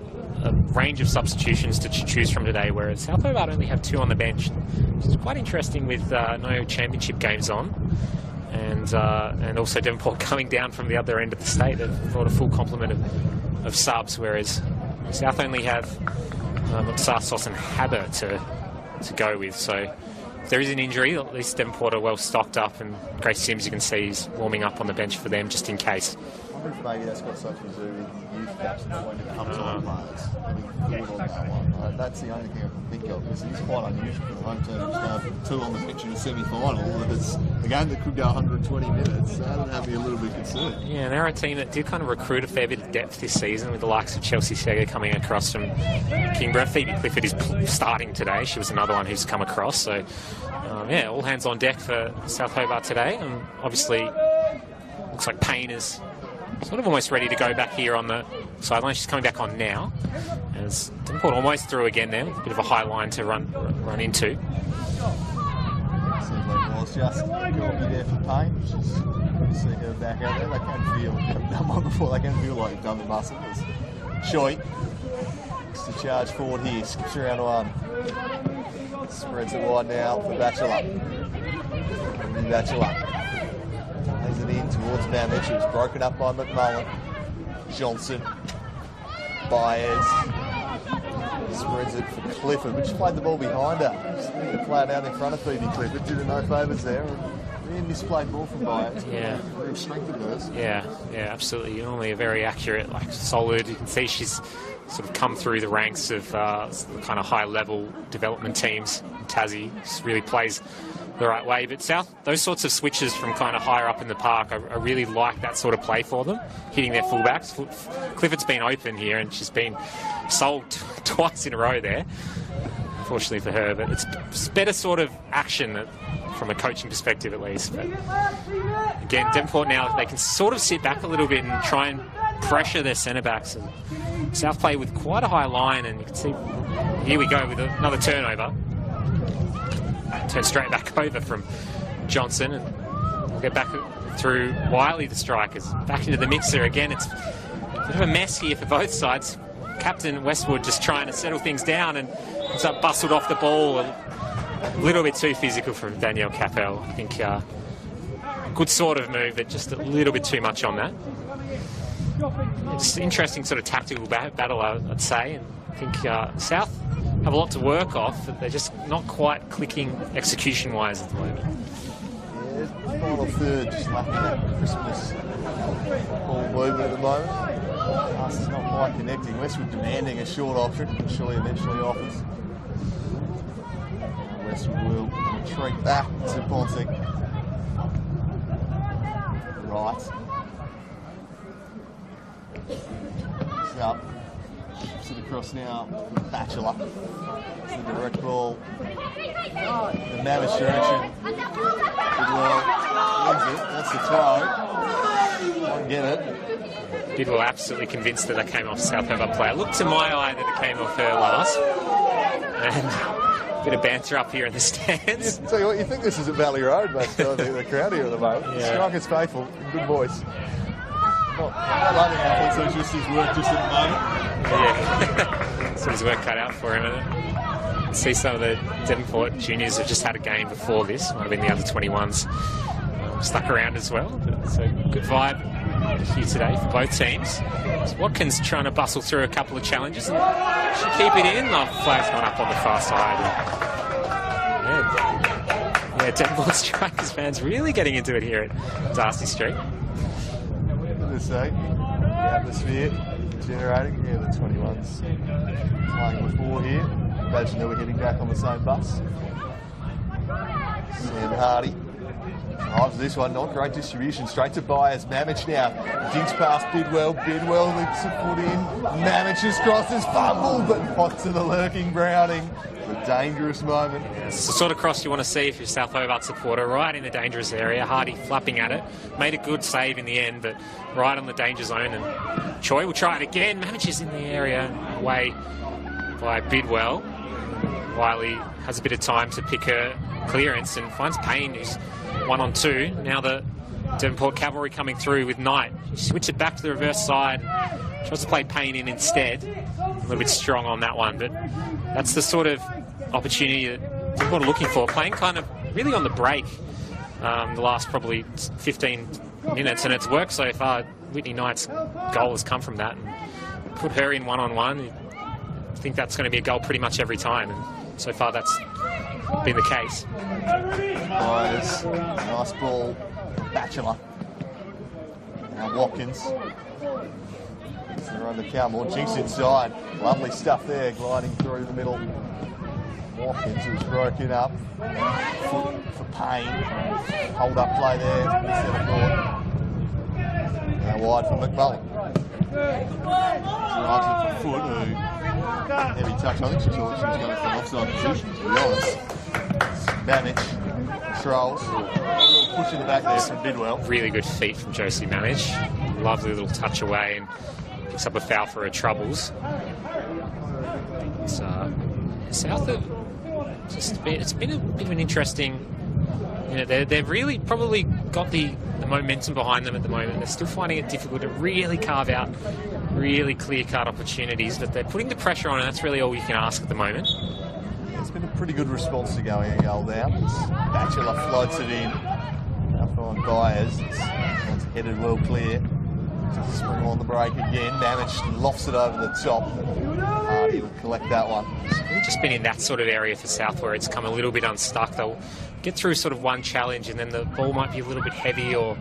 range of substitutions to choose from today, whereas South Hobart only have 2 on the bench, which is quite interesting with no championship games on. And also Devonport coming down from the other end of the state. They've brought a full complement of subs, whereas South only have Sarsos and Haber to go with. So if there is an injury, at least Devonport are well stocked up, and Grace Sims, you can see, is warming up on the bench for them just in case. I wonder if maybe that's got something to do with the youth caps and the way to come to the players. That's the only thing I can think of, because it is quite unusual for the home team to have 2 on the pitch in a semi-final. If it's a game that could go 120 minutes, that'd have me a little bit concerned. Yeah, and they're a team that did kind of recruit a fair bit of depth this season, with the likes of Chelsea Sega coming across from Kingborough. Phoebe Clifford is starting today. She was another one who's come across. So, yeah, all hands on deck for South Hobart today. And obviously, looks like Payne is sort of almost ready to go back here on the sideline. She's coming back on now. As Devonport almost through again there, with a bit of a high line to run into. Seems like it was just going to be there for Payne. She's see her back out there. They can feel, they've done one before, they can feel like they've done the muscle. Choi looks to charge forward here, skips around one. Spreads it wide now for Batchelor. Batchelor lays it in towards Mamich. It was broken up by McMullen. Johnson. Byers. Spreads it for Clifford, but she played the ball behind her. Just need to play it out in front of Phoebe Clifford. Did her no favours there. Really misplayed ball from Byers. Yeah. Real strength of hers. Yeah, absolutely. Normally a very accurate, solid. You can see she's sort of come through the ranks of the kind of high-level development teams in Tassie. Just really plays the right way. But South, those sorts of switches from kind of higher up in the park, I really like that sort of play for them, hitting their fullbacks. Clifford's been open here, and she's been sold twice in a row there. unfortunately for her. But it's better sort of action from a coaching perspective at least. But again, Devonport now, they can sort of sit back a little bit and try and pressure their centre-backs. And South play with quite a high line, and you can see, here we go with another turnover. Turn straight back over from Johnson, and we'll get back through Wiley, the strikers. Back into the mixer again. It's a bit of a mess here for both sides. Captain Westwood just trying to settle things down and ends up bustled off the ball. A little bit too physical from Danielle Capel. I think good sort of move, but just a little bit too much on that. It's an interesting sort of tactical battle, I'd say. And I think South have a lot to work off, but they're just not quite clicking execution-wise at the moment. Yeah, final third, just lacking that Christmas ball movement at the moment. Pass is not quite connecting. Westwood demanding a short option, which surely eventually offers. Westwood will retreat back to Ponting. Right. It's up. Sit across now, Batchelor. It's the direct ball. The Mammoth direction. Bidwell wins it. That's the throw. Won't get it. Bidwell absolutely convinced that came off South Hobart player. Looked to my eye that it came off her last. And a bit of banter up here in the stands. Tell you what, you think this is at Valley Road, but the crowd here at the moment. Yeah. Striker's faithful, good voice. Not loving athletes, so it's just his work just at the moment. Yeah, so his work cut out for him. See some of the Devonport juniors have just had a game before this. Might have been the under 21s stuck around as well. So good vibe here today for both teams. So Watkins trying to bustle through a couple of challenges and should keep it in. The flag's gone up on the far side. Yeah, Devonport Strikers fans really getting into it here at Darcy Street. To say, the atmosphere generating. Yeah, the 21s playing before here. Imagine they were heading back on the same bus. Sam Hardy drives this one, not great distribution. Straight to Byers. Mamich now dinks past Bidwell. Bidwell lifts a foot in. Mamich's crosses, fumble, but not to the lurking Browning. A dangerous moment. It's the sort of cross you want to see if you're a South Hobart supporter, right in the dangerous area. Hardy flapping at it. Made a good save in the end, but right on the danger zone. And Choi will try it again. Mamich is in the area, away by Bidwell. Wiley has a bit of time to pick her clearance and finds Payne, who's 1-on-2. Now the Devonport Cavalry coming through with Knight. She switched it back to the reverse side. Tries to play Payne in instead. A little bit strong on that one, but that's the sort of opportunity that Devonport are looking for. Playing kind of really on the break the last probably 15 minutes, and it's worked so far. Whitney Knight's goal has come from that. And put her in 1-on-1. I think that's going to be a goal pretty much every time, and so far that's been the case. Byers, nice ball, Batchelor. Now Watkins. They're on the Calmore, Jinx inside. Lovely stuff there, gliding through the middle. Watkins was broken up. Foot for Payne. Hold up play there, centre court. Now wide for McMullen. Drives it for Foot, who heavy touch. I think she thought she was going for an offside position, to be honest. Mamich controls. A little push in the back there from Bidwell. Really good feet from Josie Mamich. Lovely little touch away and picks up a foul for her troubles. It's, South have it's been a bit of an interesting, they've really probably got the momentum behind them at the moment. They're still finding it difficult to really carve out really clear-cut opportunities, but they're putting the pressure on, and that's really all you can ask at the moment. It's been a pretty good response to going a goal down. Batchelor floats it in. Now find Byers. It's headed well clear. Just spring on the break again. Mamich lofts it over the top. Hardy will collect that one. We've just been in that sort of area for South where it's come a little bit unstuck. They'll get through sort of one challenge and then the ball might be a little bit heavy, or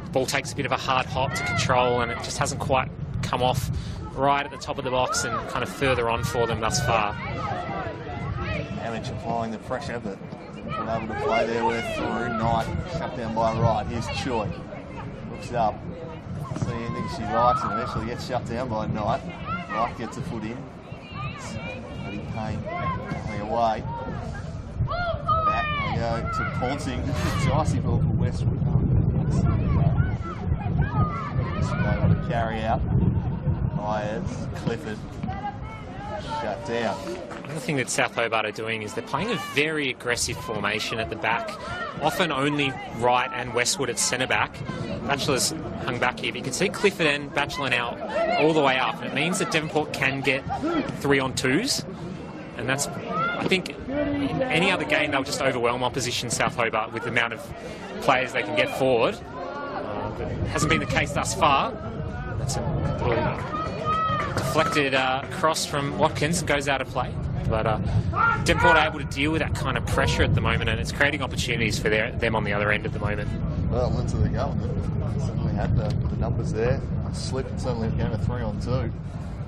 the ball takes a bit of a hard hop to control and it just hasn't quite come off right at the top of the box and kind of further on for them thus far. Mamich applying the pressure, but been able to play there with through. Knight shut down by right. Here's Choi. Looks up. See anything she likes and eventually gets shut down by Knight. Knight gets a foot in. Payne having a away. Back we go to Ponting. This is Darcy ball for Westwood. They want to carry out. Myers, Clifford, shut down. Another thing that South Hobart are doing is they're playing a very aggressive formation at the back, often only Wright and Westwood at centre back. Batchelor's hung back here, but you can see Clifford and Batchelor now all the way up, and it means that Devonport can get 3-on-2s, and that's, I think, in any other game they'll just overwhelm opposition South Hobart with the amount of players they can get forward. But it hasn't been the case thus far. That's a little deflected cross from Watkins and goes out of play. But Devonport are able to deal with that kind of pressure at the moment, and it's creating opportunities for them on the other end at the moment. Well, into the goal. Suddenly had the numbers there. A slip and suddenly became a 3-on-2.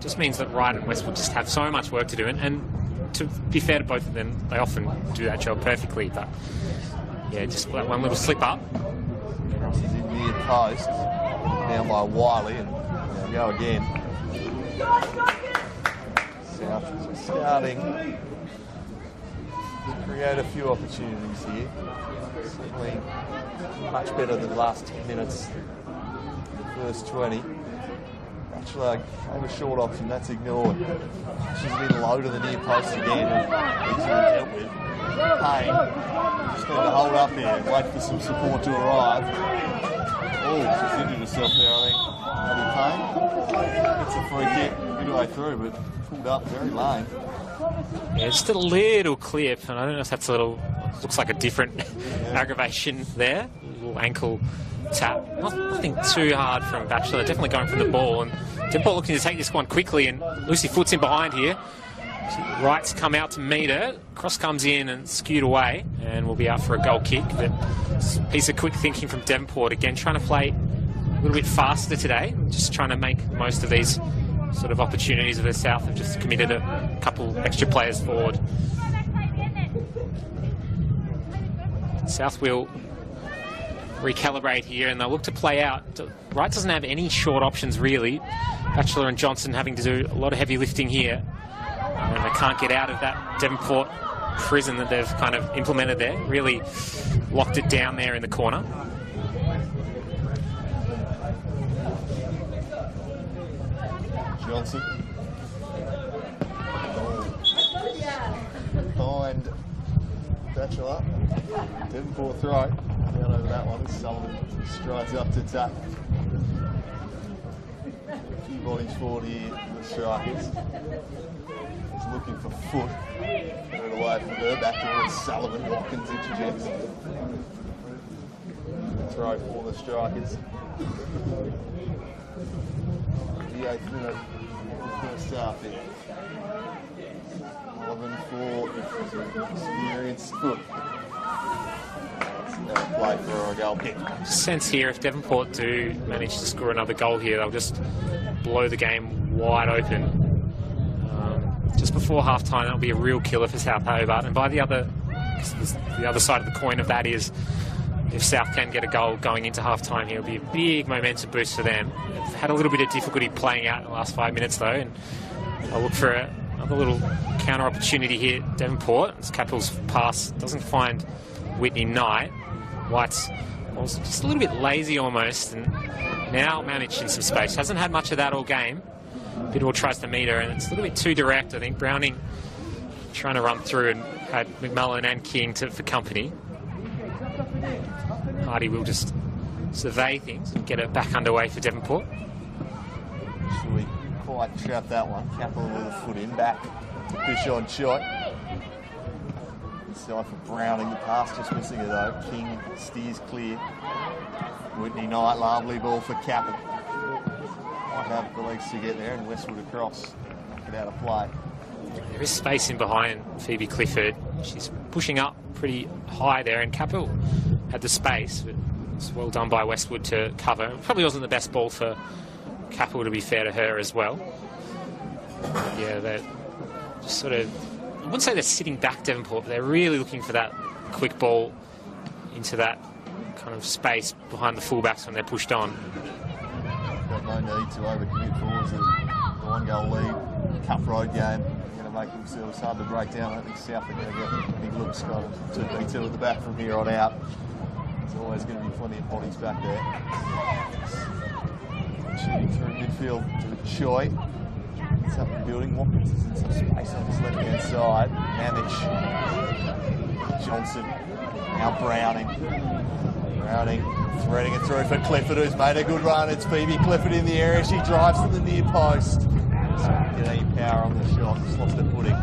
Just means that Wright and Westwood just have so much work to do, and to be fair to both of them, they often do that job perfectly. But yeah, just that one little slip up. Cross is in near post. Down by Wiley, and there we go again. South is starting to create a few opportunities here. Certainly much better than the last 10 minutes, the first 20. Batchelor gave a short option, that's ignored. She's been low to the near post again, and easily dealt with. Payne just need to hold up here and wait for some support to arrive. Oh, she's injured herself there, I think. Maybe Payne. It's a free kick midway through, but pulled up very lame. Yeah, just a little clip, and I don't know if that's a little, looks like a different aggravation there. A little ankle tap. Nothing too hard from Batchelor, definitely going for the ball, and Devonport looking to take this one quickly, and Lucy Foot's in behind here. Wright's come out to meet her, cross comes in and skewed away, and we'll be out for a goal kick. But piece of quick thinking from Devonport, again trying to play a little bit faster today, just trying to make most of these sort of opportunities of the South. Have just committed a couple extra players forward. South will recalibrate here, and they'll look to play out. Wright doesn't have any short options really. Batchelor and Johnson having to do a lot of heavy lifting here, and they can't get out of that Devonport prison that they've kind of implemented there. Really locked it down there in the corner. Johnson. Behind Batchelor. Devonport throw. Down over that one. Sullivan strides up to tap. A few bodies forward here for the strikers. He's looking for Foot. Put it away from her. Back towards Sullivan. Watkins interjects. Throw for the strikers. The 8th minute of the first half here. Sullivan for experienced Foot. That's play for a goal kick. Sense here, if Devonport do manage to score another goal here, they'll just blow the game wide open. Just before half-time, that'll be a real killer for South Hobart. And by the other side of the coin of that is, if South can get a goal going into half-time here, it'll be a big momentum boost for them. They've had a little bit of difficulty playing out in the last 5 minutes though, and I'll look for another little counter opportunity here at Devonport. As Capital's pass doesn't find Whitney Knight. White's just a little bit lazy almost, and now managed in some space. Hasn't had much of that all game. Bidwell tries to meet her, and it's a little bit too direct. I think Browning trying to run through and had McMullen and King for company. Hardy will just survey things and get it back underway for Devonport. Actually quite trapped that one. Capital with a foot in, back to fish on shot. Inside for Browning, the pass just missing it though. King steers clear. Whitney Knight, lovely ball for Capital. Might have the legs to get there, and Westwood across. Knock it out of play. There is space in behind Phoebe Clifford. She's pushing up pretty high there, and Capital had the space, but it's well done by Westwood to cover. It probably wasn't the best ball for Capital, to be fair to her as well. But yeah, they're just sort of, I wouldn't say they're sitting back Devonport, but they're really looking for that quick ball into that kind of space behind the fullbacks when they're pushed on. Got no need to overcommit forwards. A 1-goal lead, Cup Road game. Going to make themselves hard to break down. I don't think South are going to get big looks. Got 2v2 at the back from here on out. There's always going to be plenty of bodies back there. Shooting through midfield to Choi. It's up the building. Watkins is in some space on his left-hand side. Mamich. Johnson. Now Browning. Browning threading it through for Clifford, who's made a good run. It's Phoebe Clifford in the area. She drives to the near post. Doesn't get any power on the shot. Just lost her footing.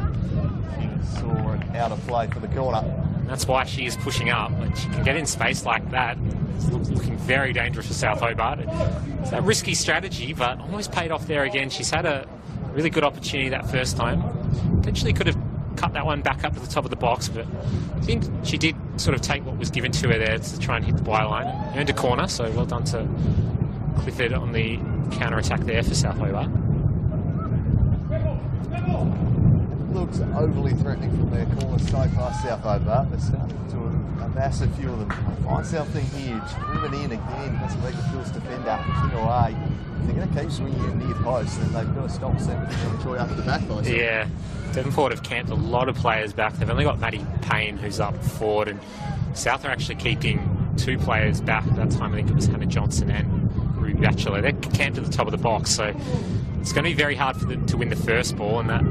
King saw it out of play for the corner. That's why she is pushing up. Like, she can get in space like that. It's looking very dangerous for South Hobart. It's a risky strategy, but almost paid off there again. She's had a really good opportunity that first time. Potentially could have cut that one back up to the top of the box, but I think she did sort of take what was given to her there to try and hit the byline. Earned a corner, so well done to Clifford on the counter-attack there for South Hobart. Looks overly threatening from their corner so far, South Hobart. They're starting to amass a few of them. Find something huge. Moving in again. Doesn't make the Phil's defender. King away. If they're going to keep swinging it near post, then they've got to stop sending Troy up to the back post. Yeah. Devonport have camped a lot of players back. They've only got Maddie Payne, who's up forward, and South are actually keeping 2 players back at that time. I think it was Hannah Johnson and Ruby Batchelor. They're camped at the top of the box, so it's going to be very hard for them to win the first ball, and that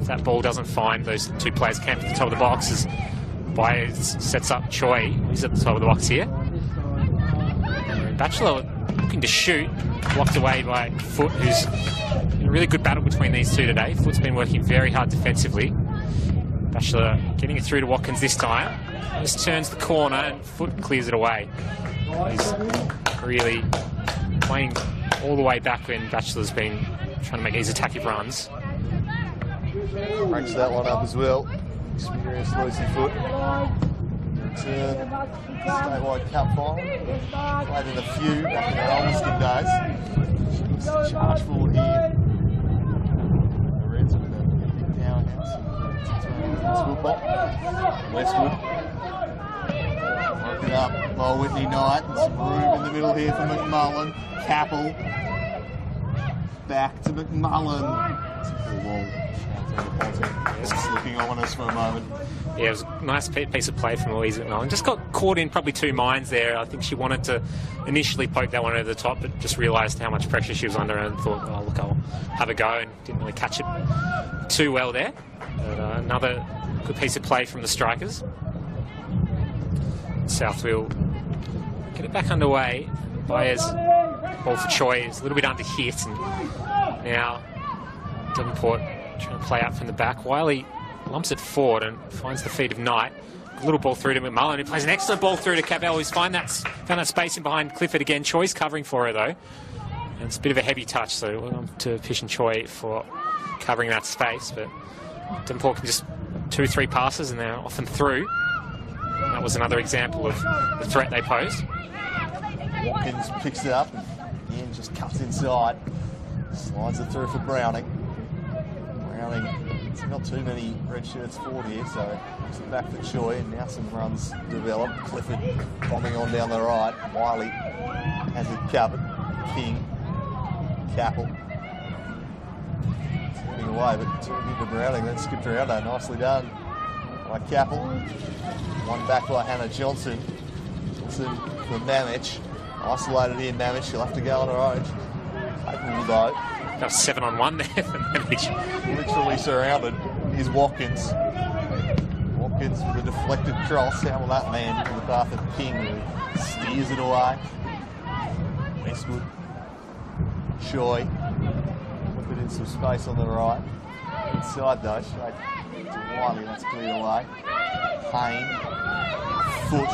if that ball doesn't find those 2 players camped at the top of the box, as Byers sets up Choi, who's at the top of the box here. And Batchelor looking to shoot, blocked away by Foot, who's in a really good battle between these two today. Foot's been working very hard defensively. Batchelor getting it through to Watkins this time. Just turns the corner and Foot clears it away. He's really playing all the way back when Batchelor's been trying to make these attacking runs. Breaks that one up as well. Experienced Lucy Foot. Return statewide cup final. Played in a few back in her Olmsted days. She looks to charge forward here. The Reds with a big powerhouse in football. Westwood. Working up by Whitney Knight. And some room in the middle here for McMullen. Capel. Back to McMullen. It's a full ball. Just looking ominous for a moment. Yeah, it was a nice piece of play from Louise McMullen. Just got caught in probably 2 minds there. I think she wanted to initially poke that one over the top, but just realised how much pressure she was under and thought, oh, look, I'll have a go, and didn't really catch it too well there. But another good piece of play from the strikers. South will get it back underway. Byers, ball for Choi, is a little bit under hit, and now Devonport trying to play out from the back. Wiley lumps it forward and finds the feet of Knight. A little ball through to McMullen, who plays an excellent ball through to Cabell, who's found that space in behind Clifford again. Choi's covering for her, though. And it's a bit of a heavy touch, so well done to Pish and Choi for covering that space. But Devonport can just 2-3 passes and they're off and through. And that was another example of the threat they posed. Watkins picks it up and again just cuts inside. Slides it through for Browning. There's not too many red shirts forward here, so it's back for Choi, and now some runs develop. Clifford bombing on down the right. Wiley has it covered. King, Capel. Turning away, but turned into Browning, then skipped around there. Nicely done by Capel. One back by Hannah Johnson. Johnson for Mamich. Isolated here, Mamich. She'll have to go on her own. Capable though. Got a 7-on-1 there for Mamich. Literally surrounded is Watkins. Watkins with a deflected cross. How will that land into the path of King, who steers it away? Westwood. Choi. Put in some space on the right. Inside though, straight to Wiley. That's cleared away. Payne. Foot.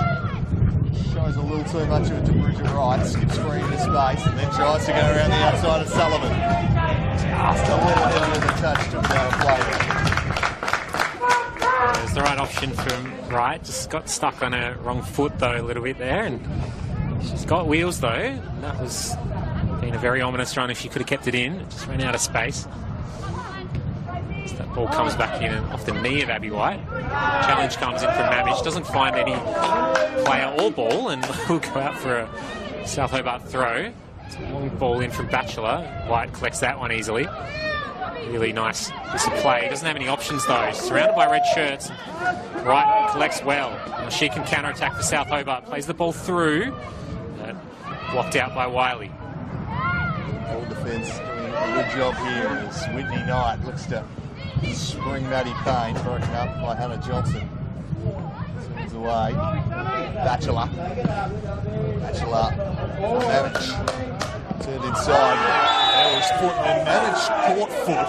Shows a little too much of it to Bridget Wright. Skips free into space and then tries to go around the outside of Sullivan. Just a little heavier than touch to play. There's the right option from Wright. Just got stuck on her wrong foot though a little bit there, and she's got wheels though. And that was been a very ominous run if she could have kept it in. It just ran out of space. So that ball comes back in and off the knee of Abby White. Challenge comes in from Mamich. Doesn't find any player or ball, and will go out for a South Hobart throw. It's a long ball in from Batchelor. White collects that one easily. Really nice piece of play. He doesn't have any options though. Surrounded by red shirts. Right, collects well. Now she can counter-attack for South Hobart. Plays the ball through. Blocked out by Wiley. Ball defence doing a good job here as Whitney Knight looks to spring Maddie Payne, broken up by Hannah Johnson. Sends away. Batchelor. Manage. Turned inside. There was foot and Manage caught foot.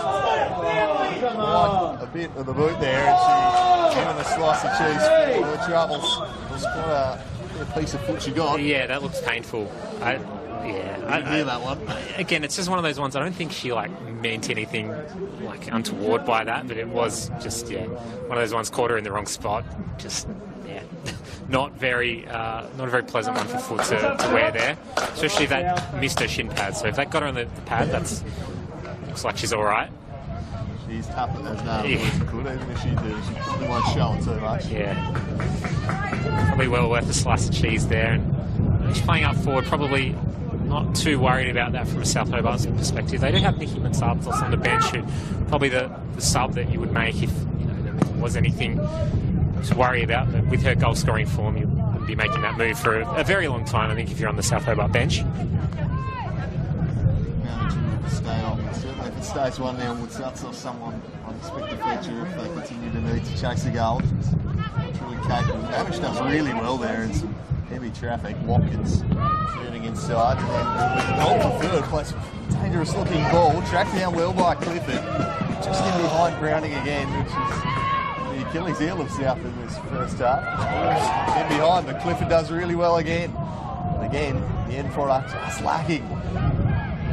Quite a bit of the boot there, and she given a slice of cheese for her troubles. It was quite a piece of foot she got. Yeah, that looks painful. I hear that one. Again, it's just one of those ones. I don't think she meant anything untoward by that, but it was just one of those ones. Caught her in the wrong spot. Just not a very pleasant one for foot to wear there, especially if that missed her shin pad. So if that got her on the pad, looks like she's all right. She's tough as nails. Good, even if she probably won't show it too much. Yeah, probably well worth a slice of cheese there. And she's playing up forward, probably not too worried about that from a South Hobart perspective. They do have Nikki Matsapos on the bench, who probably the sub that you would make if there was anything to worry about. But with her goal scoring form, you wouldn't be making that move for a very long time, I think, if you're on the South Hobart bench. Managing to stay on. Certainly if it stays 1-0, would start off someone I'd expect to feature if they continue to need to chase a goal. Truly capable. Manage does really well there in some heavy traffic. Watkins turning inside, and then goal for third. Plays dangerous looking ball, tracked down well by Clifford. Just in behind Browning again, which is the Achilles heel of South in this first half. In behind, but Clifford does really well again. And again, the end product just lacking.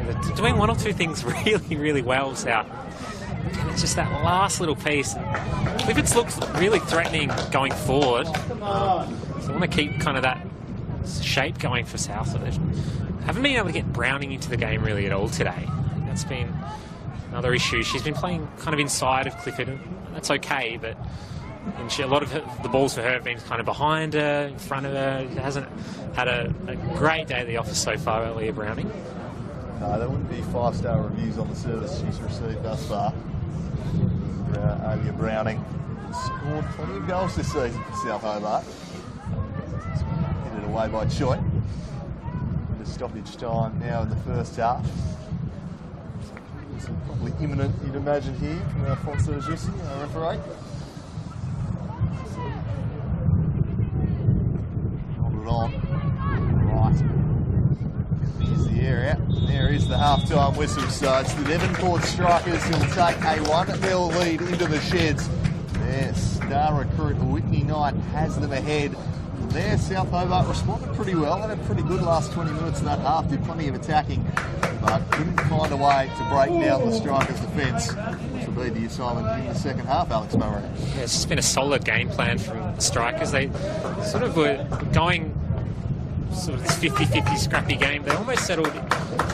They're doing one or two things really, really well, South. And it's just that last little piece. Clifford's looks really threatening going forward. So I want to keep kind of that shape going for South. So they haven't been able to get Browning into the game really at all today. That's been another issue. She's been playing kind of inside of Clifford, and that's okay, but a lot of the balls for her have been kind of behind her, in front of her. She hasn't had a great day at the office so far, Leah Browning. No, there wouldn't be 5-star reviews on the service she's received thus far. Leah Browning scored plenty of goals this season for South Hobart. Hit it away by Choi. The stoppage time now in the first half. It's probably imminent, you'd imagine, here from Alfonso Jussi, our referee. Hold it on. Right. Here's the area. There is the half-time whistle. So it's the Devonport Strikers who will take a 1-0 lead into the sheds. Their star recruit Whitney Knight has them ahead. There, South Hobart responded pretty well. They had a pretty good last 20 minutes of that half. Did plenty of attacking, but couldn't find a way to break down the Strikers' defence, which will be the assignment in the second half, Alex Murray. Yeah, it's just been a solid game plan from the Strikers. They sort of were going sort of this 50-50 scrappy game. They almost settled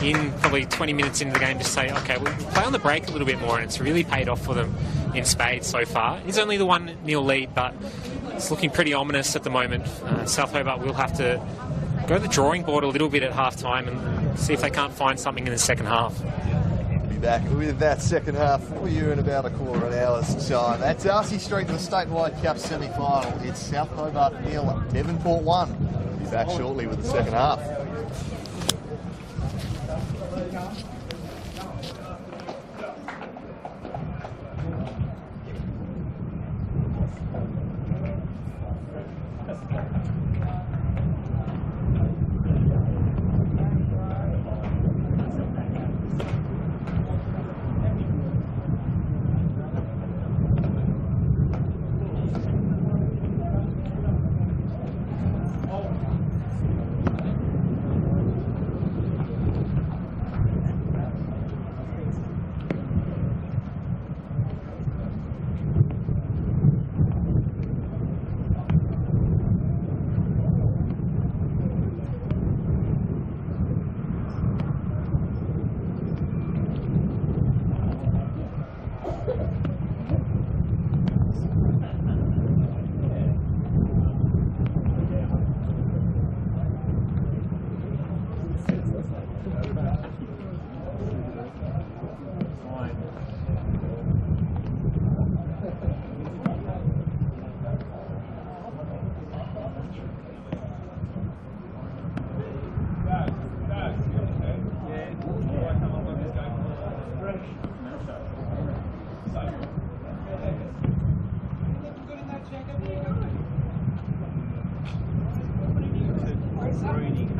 in probably 20 minutes into the game to say, okay, we'll play on the break a little bit more, and it's really paid off for them in spades so far. It's only the 1-0 lead, but it's looking pretty ominous at the moment. South Hobart will have to go to the drawing board a little bit at half-time and see if they can't find something in the second half. Be back with that second half for you in about a quarter of an hour's time. At Darcy Street in the Statewide Cup semi-final, it's South Hobart 0, Devonport 1. Be back shortly with the second half.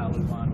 coloured one.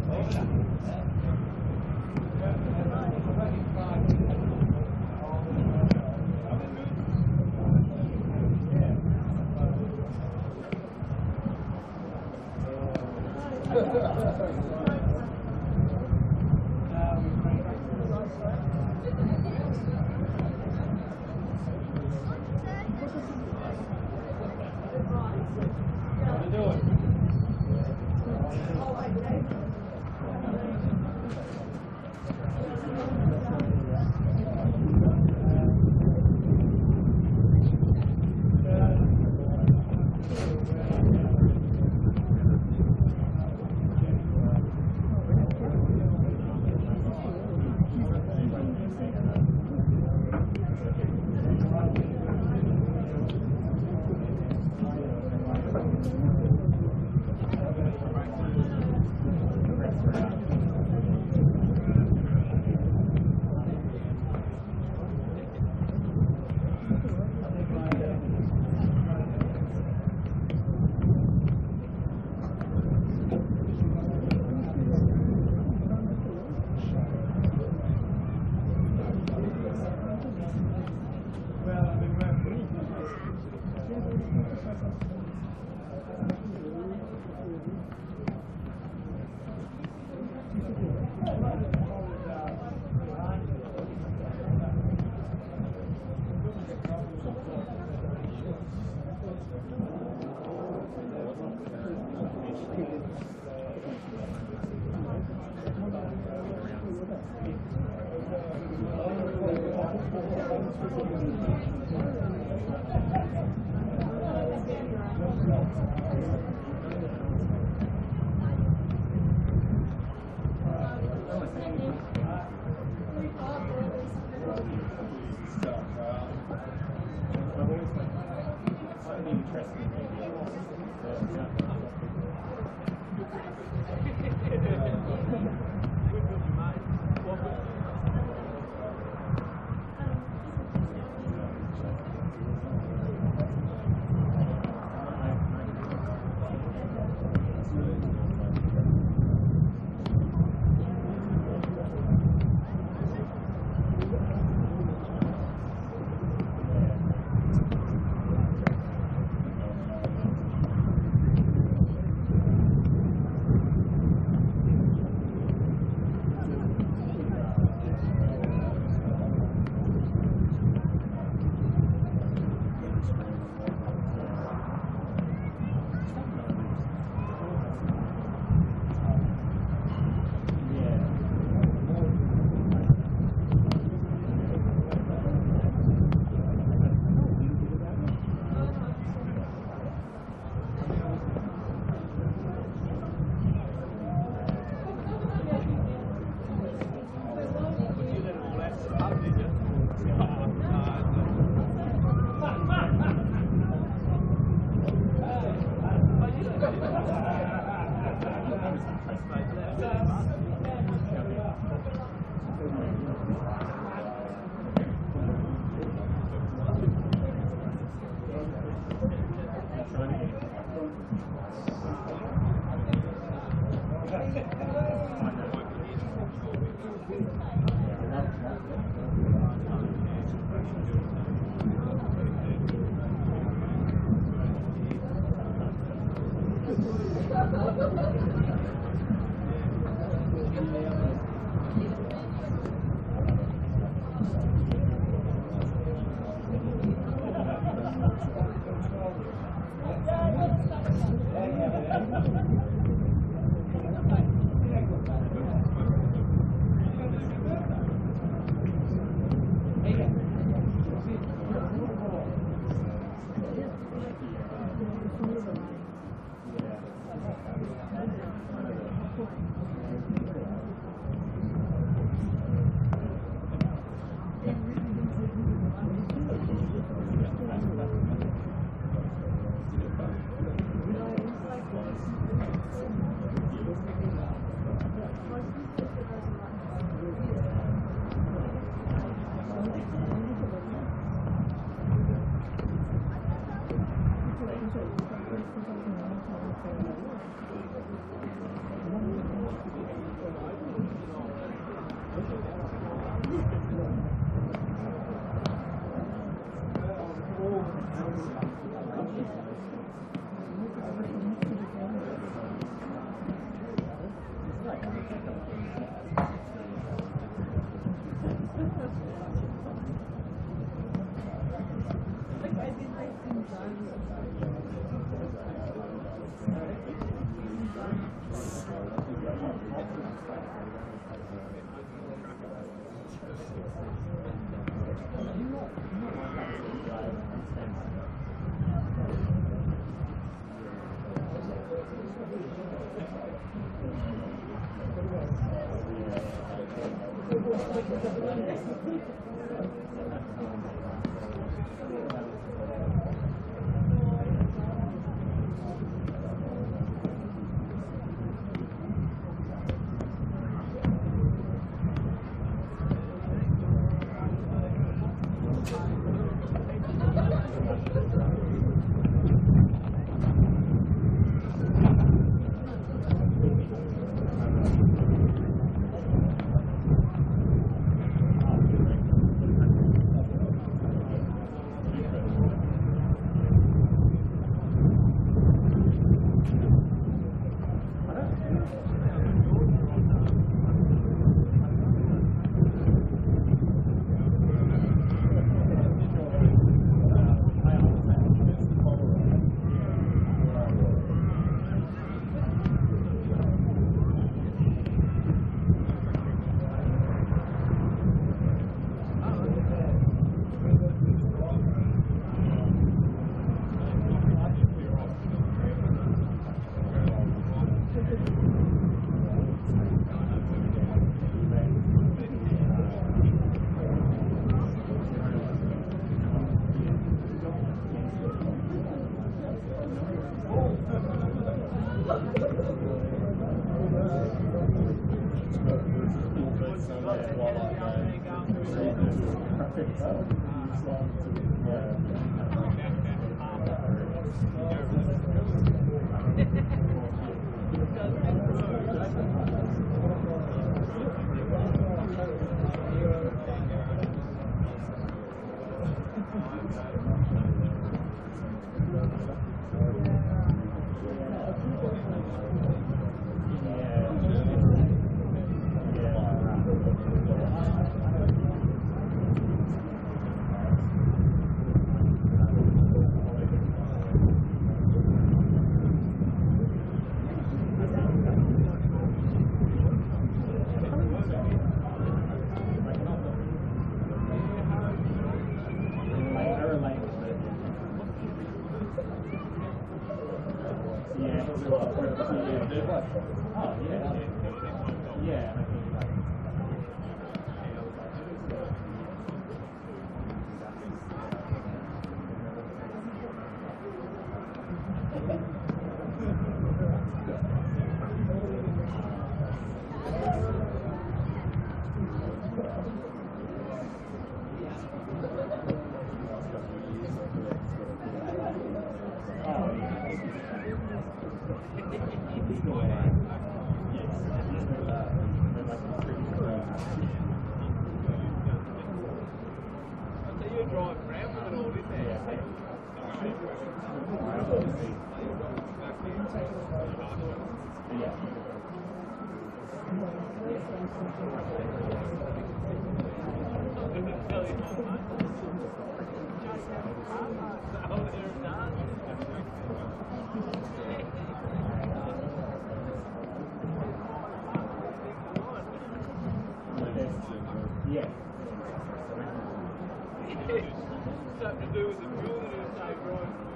Something to do with the fuel that is like growing.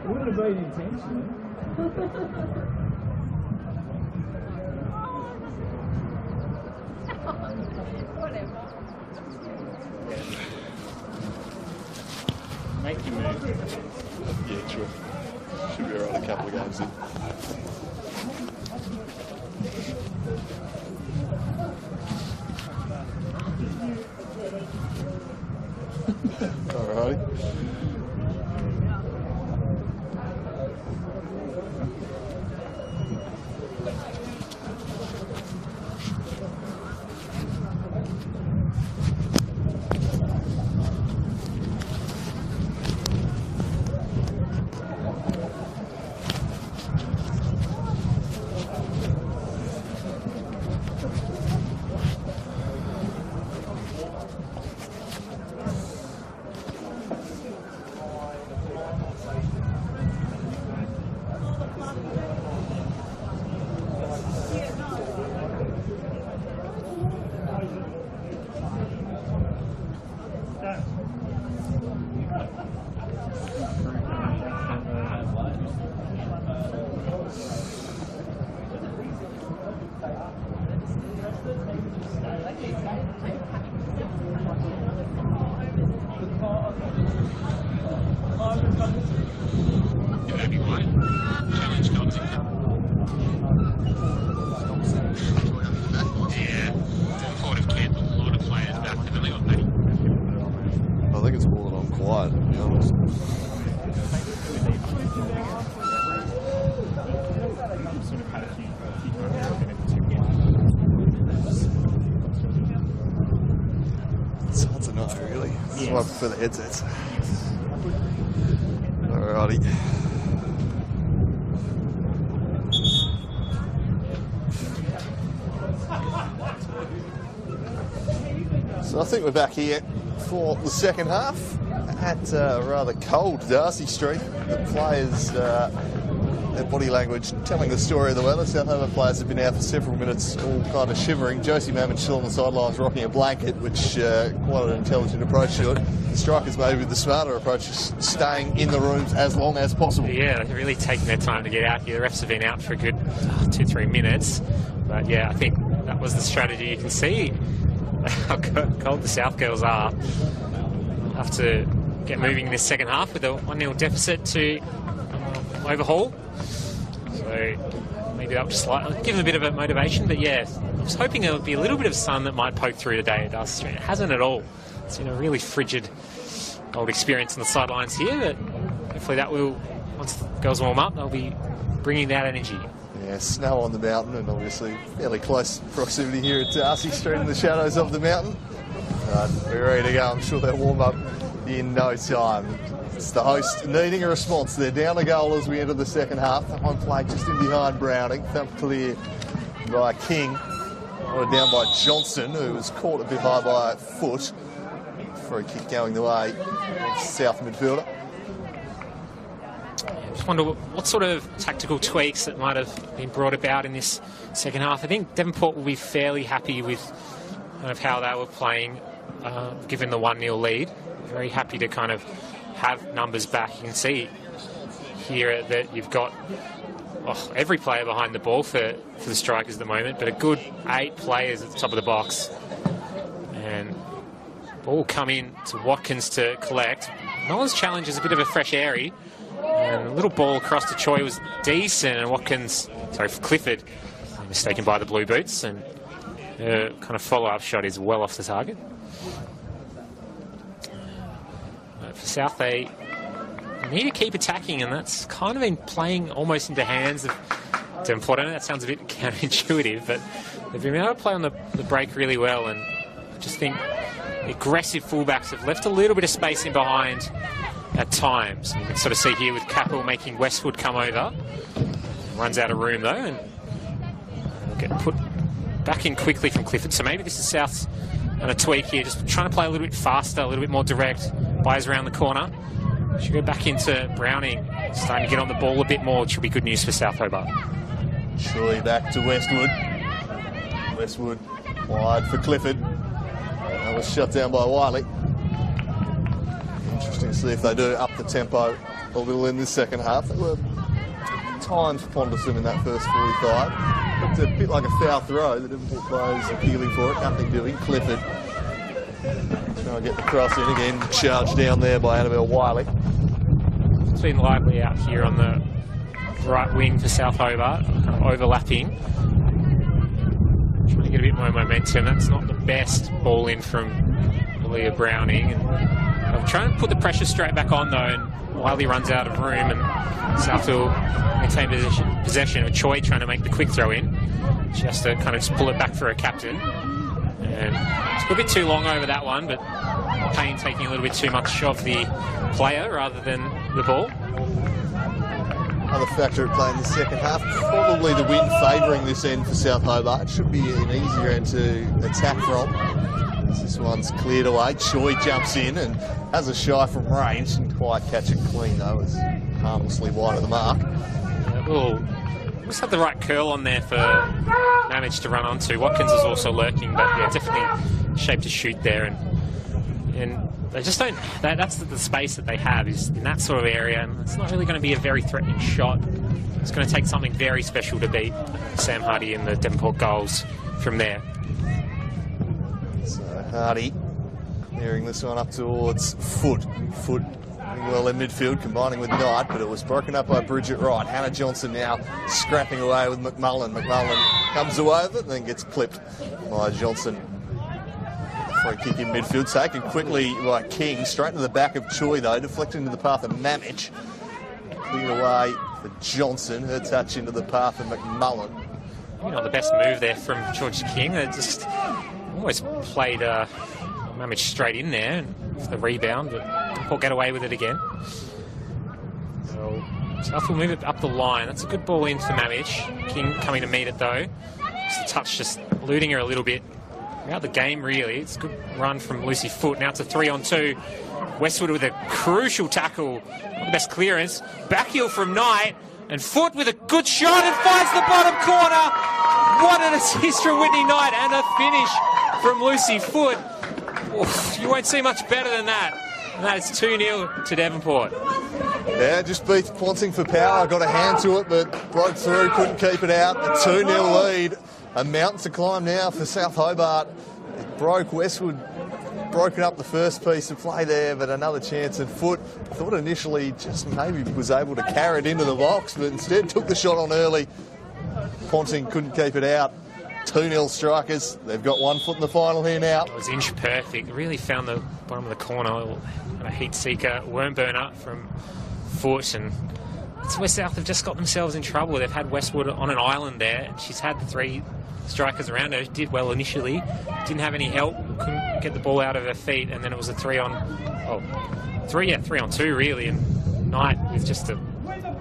It wouldn't have been intentional. Make you move. Yeah, sure. Should be alright a couple of games in. Alrighty. I think it's more than I'm quiet, to be honest. Sort of had a few times been in the 2-1. It's hard to know, really. This is why I prefer the headsets. Alrighty. So I think we're back here for the second half at rather cold Darcy Street. The players, their body language telling the story of the weather. South Hobart players have been out for several minutes, all kind of shivering. Josie Mammon still on the sidelines rocking a blanket, which quite an intelligent approach to it. The strikers maybe the smarter approach is staying in the rooms as long as possible. Yeah, they're really taking their time to get out here. The refs have been out for a good 2-3 minutes. But yeah, I think that was the strategy. You can see how cold the South girls are. We'll have to get moving in this second half with a 1-0 deficit to overhaul. So maybe that'll just give them a bit of a motivation. But yeah, I was hoping there would be a little bit of sun that might poke through today at Darcy Street. It hasn't at all. It's been a really frigid old experience on the sidelines here, but hopefully that will, once the girls warm up, they'll be bringing that energy. Yeah, snow on the mountain and obviously fairly close proximity here at Darcy Street in the shadows of the mountain. We're ready to go. I'm sure they'll warm up in no time. It's the host needing a response. They're down a goal as we enter the second half. That one played just in behind Browning. Thumped clear by King. Down by Johnson, who was caught a bit high by a foot. Free kick going the way of South midfielder. I just wonder what sort of tactical tweaks that might have been brought about in this second half. I think Devonport will be fairly happy with kind of how they were playing, given the 1-0 lead. Very happy to kind of have numbers back. You can see here that you've got every player behind the ball for the strikers at the moment, but a good 8 players at the top of the box. And ball will come in to Watkins to collect. Nolan's challenge is a bit of a fresh airy. And a little ball across to Choi was decent, and Watkins, sorry, for Clifford, mistaken by the blue boots, and kind of follow-up shot is well off the target. But for South, they need to keep attacking, and that's kind of been playing almost into hands of Devonport. I know that sounds a bit counterintuitive, but they've been able to play on the break really well, and I just think the aggressive fullbacks have left a little bit of space in behind at times. You can sort of see here with Capel making Westwood come over. Runs out of room though, and will get back in quickly from Clifford. So maybe this is South's and a tweak here, just trying to play a little bit faster, a little bit more direct. Buys around the corner. Should go back into Browning. Starting to get on the ball a bit more, which will be good news for South Hobart. Surely back to Westwood. Westwood wide for Clifford. That was shut down by Wiley. Interesting to see if they do up the tempo a little in this second half. There were times for Ponderson in that first 45. It's a bit like a foul throw. The Devonport players appealing for it. Nothing doing. Clifford trying to get the cross in again. Charged down there by Annabelle Wiley. It's been lively out here on the right wing for South Hobart, kind of overlapping. Trying to get a bit more momentum. That's not the best ball in from Leah Browning. And I'm trying to put the pressure straight back on though, and Wiley runs out of room, and South will maintain possession of Choi trying to make the quick throw in. She has to kind of just pull it back for her captain. And it's a bit too long over that one, but Payne taking a little bit too much of the player rather than the ball. Other factor at play in the second half, probably the wind favouring this end for South Hobart. It should be an easier end to attack from. As this one's cleared away. Choi jumps in and has a shy from range. Didn't quite catch it clean though. It's harmlessly wide of the mark. Just had the right curl on there for Mamage to run onto. Watkins is also lurking, but yeah, definitely shaped to shoot there. And they just don't. That's the space that they have is in that sort of area, and it's not really going to be a very threatening shot. It's going to take something very special to beat Sam Hardy and the Devonport goals from there. So Hardy clearing this one up towards Foot. Foot doing well in midfield, combining with Knight, but it was broken up by Bridget Wright. Hannah Johnson now scrapping away with McMullen. McMullen comes away with it and then gets clipped by Johnson. Free kick in midfield, taken quickly by King. Straight to the back of Choi though, deflected into the path of Mamich. Cleared away for Johnson. Her touch into the path of McMullen. You know, the best move there from George King. They just almost played Mamich straight in there for the rebound, but Devonport get away with it again. So South will move it up the line. That's a good ball in for Mamich. King coming to meet it though. Just the touch just eluding her a little bit. Out the game, really. It's a good run from Lucy Foot. Now it's a 3-on-2. Westwood with a crucial tackle. Not the best clearance. Backheel from Knight. And Foot with a good shot and finds the bottom corner. What an assist from Whitney Knight and a finish from Lucy Foot. Oof, you won't see much better than that. And that is 2-0 to Devonport. Yeah, just beat Ponting for power. Got a hand to it, but broke through, couldn't keep it out. A 2-0 lead. A mountain to climb now for South Hobart. It broke Westwood, broken up the first piece of play there, but another chance. And Foot thought initially just maybe was able to carry it into the box, but instead took the shot on early. Ponting couldn't keep it out. 2-0 strikers. They've got 1 foot in the final here now. It was inch perfect. Really found the bottom of the corner. A heat seeker, worm burner from Foot, and that's where South have just got themselves in trouble. They've had Westwood on an island there. She's had the 3 strikers around her. Did well initially, didn't have any help, couldn't get the ball out of her feet, and then it was a 3-on-2 really, and Knight with just an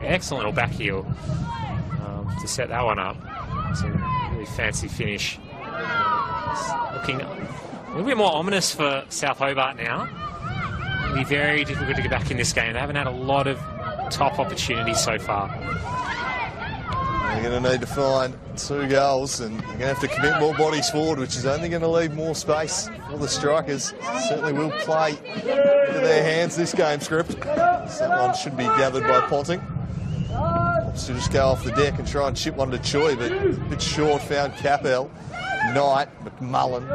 excellent little back heel to set that one up. It's a really fancy finish. Looking a little bit more ominous for South Hobart now. It'll be very difficult to get back in this game. They haven't had a lot of top opportunities so far. They're going to need to find 2 goals, and they're going to have to commit more bodies forward, which is only going to leave more space for the strikers. Certainly will play into their hands this game script. Someone should be gathered by Ponting. Wants to just go off the deck and try and chip one to Choi, but a bit short. Found Capel, Knight, McMullen.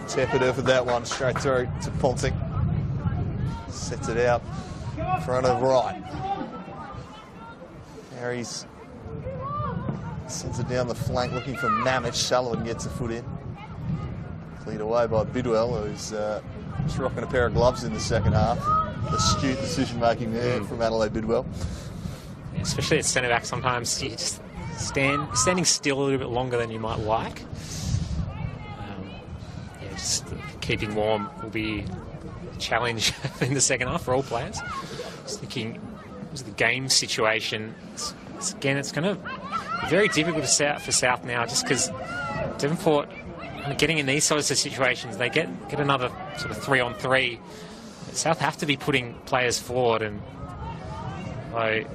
Tepid her for that one, straight through to Ponting. Sets it out in front of Wright. Harry's sends it down the flank looking for Mamich. Sullivan gets a foot in. Cleared away by Bidwell, who's just rocking a pair of gloves in the second half. Astute decision making there from Adelaide Bidwell. Yeah, especially at centre back, sometimes you just standing still a little bit longer than you might like. Just keeping warm will be a challenge in the second half for all players. Just thinking, the game situation, it's going to very difficult for South now, just because Devonport, getting in these sorts of situations, they get another sort of 3-on-3. South have to be putting players forward, and they've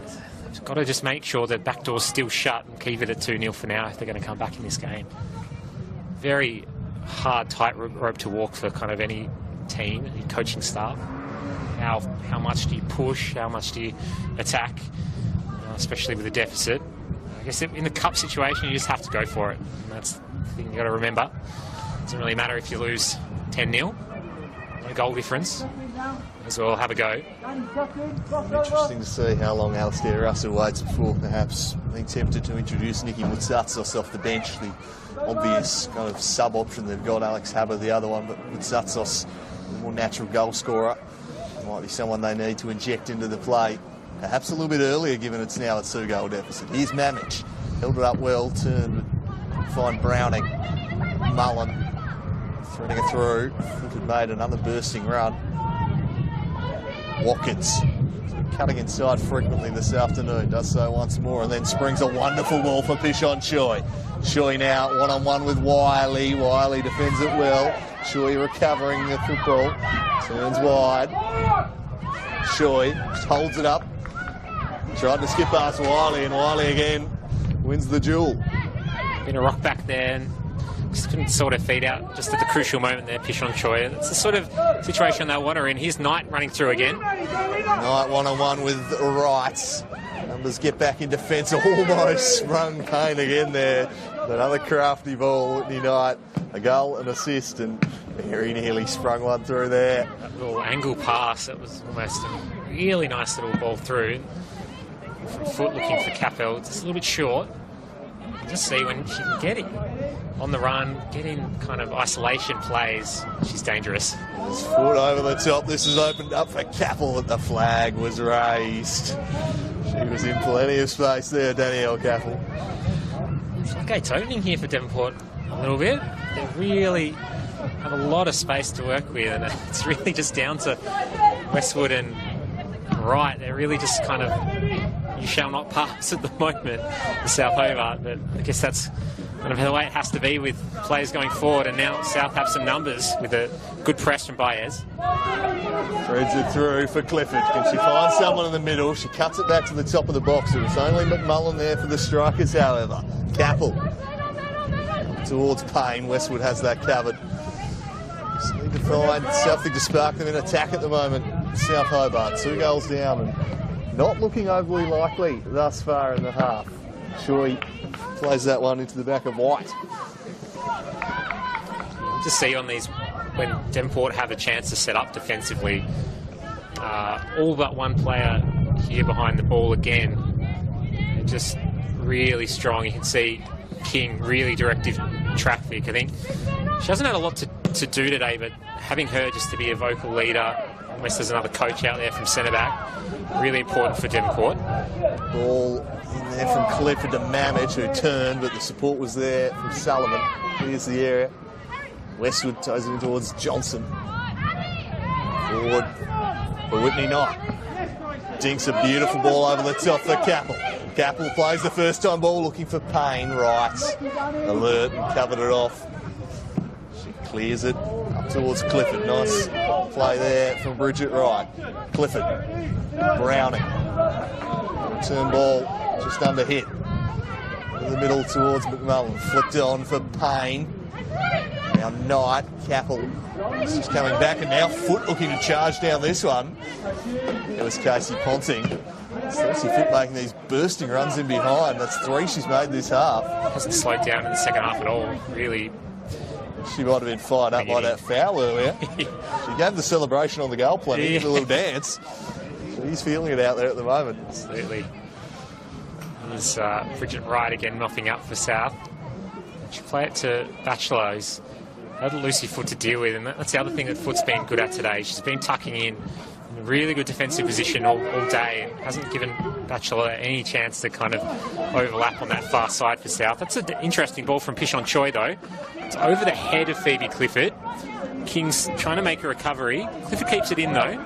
got to just make sure the back door's still shut and keep it at 2-0 for now if they're going to come back in this game. Very hard tightrope to walk for kind of any team, any coaching staff. How much do you push? How much do you attack? Especially with a deficit. I guess in the cup situation, you just have to go for it. And that's the thing you got to remember. It doesn't really matter if you lose 10-0. No goal difference. As well, have a go. Interesting to see how long Alistair Russell waits before perhaps being tempted to introduce Nicky Mutsatzos off the bench. The obvious kind of sub option they've got, Alex Haber the other one, but Mutsatzos, the more natural goal scorer, might be someone they need to inject into the play. Perhaps a little bit earlier, given it's now a 2-goal deficit. Here's Mamich. Held it up well, turned, find Browning. Mullen threading it through. Footed made another bursting run. Watkins cutting inside frequently this afternoon. Does so once more and then springs a wonderful ball for Pishon Choi. Choi now one-on-one with Wiley. Wiley defends it well. Choi recovering the football. Turns wide. Choi just holds it up. Tried to skip past Wiley, and Wiley again wins the duel. Been a rock back there, and just couldn't sort of feed out just at the crucial moment there, Pishon Choi. It's the sort of situation they want her in. Here's Knight running through again. Knight one-on-one with Wright. Numbers get back in defence. Almost sprung Payne again there. Another crafty ball, Whitney Knight. A goal, an assist, and very nearly sprung one through there. That little angle pass, that was almost a really nice little ball through. From foot looking for Capel, just a little bit short. You can just see when she can get it on the run, get in kind of isolation plays, she's dangerous. His foot over the top. This has opened up for Capel, but the flag was raised. She was in plenty of space there, Danielle Capel. Floodgates opening here for Devonport a little bit. They really have a lot of space to work with, and it's really just down to Westwood and Wright. They're really just kind of, you shall not pass at the moment, the South Hobart, but I guess that's kind of the way it has to be with players going forward, and now South have some numbers with a good press from Baez. Threads it through for Clifford. Can she find someone in the middle? She cuts it back to the top of the box. It was only McMullen there for the strikers, however. Capel towards Payne. Westwood has that covered. Just need to find something to spark them in attack at the moment. South Hobart, 2 goals down and not looking overly likely thus far in the half. Choi plays that one into the back of White. Just see on these, when Devonport have a chance to set up defensively, all but one player here behind the ball again. They're just really strong. You can see King really directive traffic. I think she hasn't had a lot to do today, but having her just to be a vocal leader, almost there's another coach out there from centre-back, really important for Devonport. Ball in there from Clifford to Mamich, who turned, but the support was there from Sullivan. Here's the area. Westwood toes it in towards Johnson. Forward for Whitney Knight. Dinks a beautiful ball over the top for Capel. Capel plays the first time ball, looking for Payne. Right, alert and covered it off. She clears it up towards Clifford. Nice play there from Bridget Wright. Clifford, Browning. Return ball just under hit. In the middle towards McMullen. Flicked on for Payne. Now Knight, Capel is just coming back, and now Foot looking to charge down this one. It was Casey Ponting. Stacey Foot making these bursting runs in behind. That's 3 she's made this half. Hasn't slowed down in the second half at all, really. She might have been fired up by that foul earlier. She gave the celebration on the goal plenty, a little dance. She's feeling it out there at the moment. Absolutely. There's Bridget Wright again mopping up for South. She play it to Batchelor, who's had Lucy Foot to deal with, and that's the other thing that Foot's been good at today. She's been tucking in a really good defensive position all day, and hasn't given Batchelor any chance to kind of overlap on that far side for South. That's an interesting ball from Pishon Choi, though. It's over the head of Phoebe Clifford. King's trying to make a recovery. Clifford keeps it in though.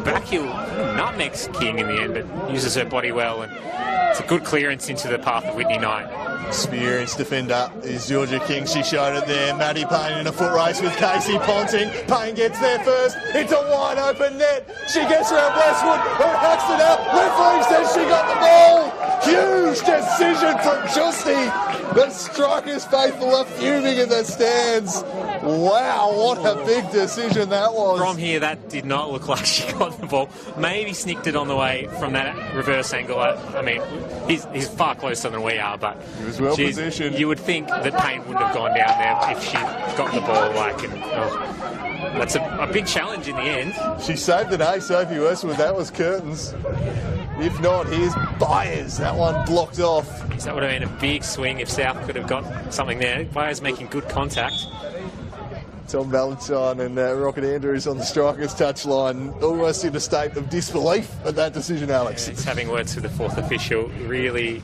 Back heel nutmegs King in the end, but uses her body well, and it's a good clearance into the path of Whitney Knight. Experienced defender is Georgia King. She showed it there. Maddie Payne in a foot race with Casey Ponting. Payne gets there first. It's a wide open net. She gets around Westwood, who hacks it out. Referee says she got the ball. Huge decision from Justy. The Strikers faithful are fuming in the stands. Wow, what a big decision that was. From here, that did not look like she got the ball. Maybe snicked it on the way from that reverse angle. I mean, he's far closer than we are, but he was well positioned. You would think that Payne wouldn't have gone down there if she got the ball. That's a big challenge in the end. She saved the day, Sophie Westwood. That was curtains. If not, here's Byers. That one blocked off. That would have been a big swing if South could have got something there. Byers making good contact. Tom Valentine and Rocket Andrews on the Strikers touchline, almost in a state of disbelief at that decision, Alex. It's having words with the fourth official, really.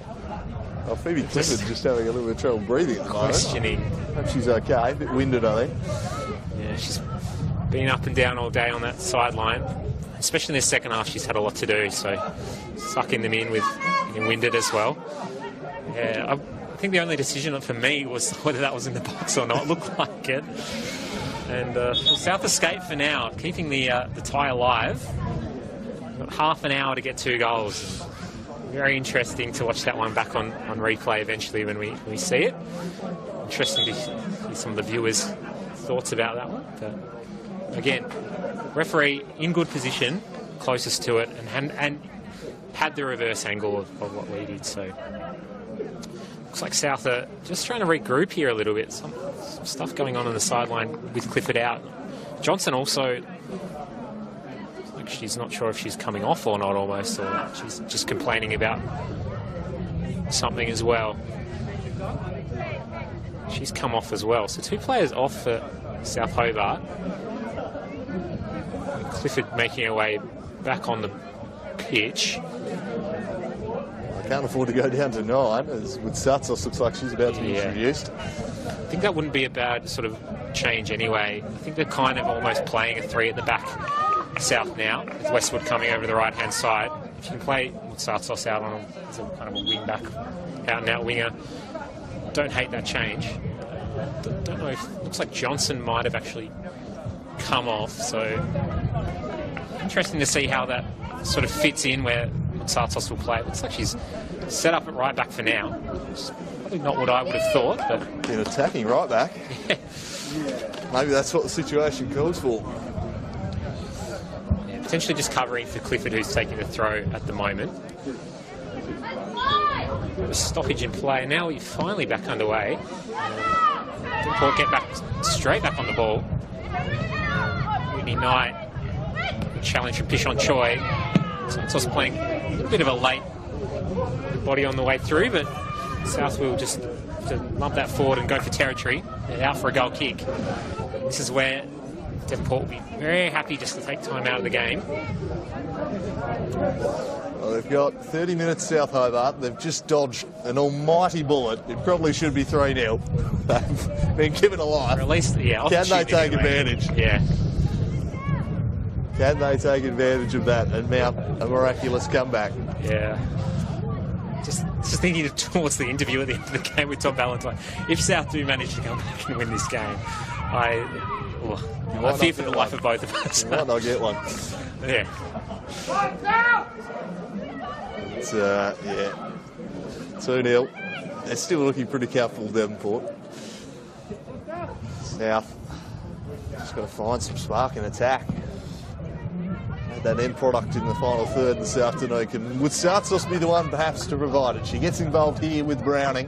Oh, Phoebe Clifford just having a little bit of trouble breathing at the moment. Questioning. Hope she's okay. A bit winded, I think. Yeah, she's been up and down all day on that sideline. Especially in the second half, she's had a lot to do, so sucking them in with getting winded as well. Yeah, I think the only decision for me was whether that was in the box or not. It looked like it. And South escape for now, keeping the tie alive. Got half an hour to get 2 goals. Very interesting to watch that one back on replay eventually when we see it. Interesting to hear some of the viewers' thoughts about that one. But again, referee in good position, closest to it, and had the reverse angle of what we did. So looks like South are just trying to regroup here a little bit. Some stuff going on the sideline with Clifford out. Johnson also, like, she's not sure if she's coming off or not almost, or she's just complaining about something as well. She's come off as well. So 2 players off for South Hobart. Clifford making her way back on the pitch. Can't afford to go down to 9, as with Satsos looks like she's about to be introduced. I think that wouldn't be a bad sort of change anyway. I think they're kind of almost playing a 3 at the back, South now, with Westwood coming over to the right-hand side. If you can play Satsos out on as a kind of a wing-back, out-and-out winger, don't hate that change. Don't know if... Looks like Johnson might have actually come off, so interesting to see how that sort of fits in where Sartos will play. It looks like she's set up at right back for now. It's probably not what I would have thought, but... An attacking right back. Yeah. Maybe that's what the situation calls for. Yeah, potentially just covering for Clifford, who's taking the throw at the moment. A stoppage in play. Now we're finally back underway. Devonport get back straight back on the ball. Whitney Knight, challenge from Pishon Choi. Santos playing a little bit of a late body on the way through, but South will just to lump that forward and go for territory. They're out for a goal kick. This is where Devonport will be very happy just to take time out of the game. Well, they've got 30 minutes South Hobart. They've just dodged an almighty bullet. It probably should be 3-0. They've been given a life. Or at least, yeah. Can they take advantage? Yeah. Can they take advantage of that and mount a miraculous comeback? Yeah. Just thinking towards the interview at the end of the game with Tom Valentine. If South do manage to come back and win this game, I fear for the life of both of us. You might not get one. Yeah. It's 2-0. They're still looking pretty comfortable, Devonport. South just got to find some spark in attack. Had that end product in the final third this afternoon. Can would Sartos be the one perhaps to provide it? She gets involved here with Browning.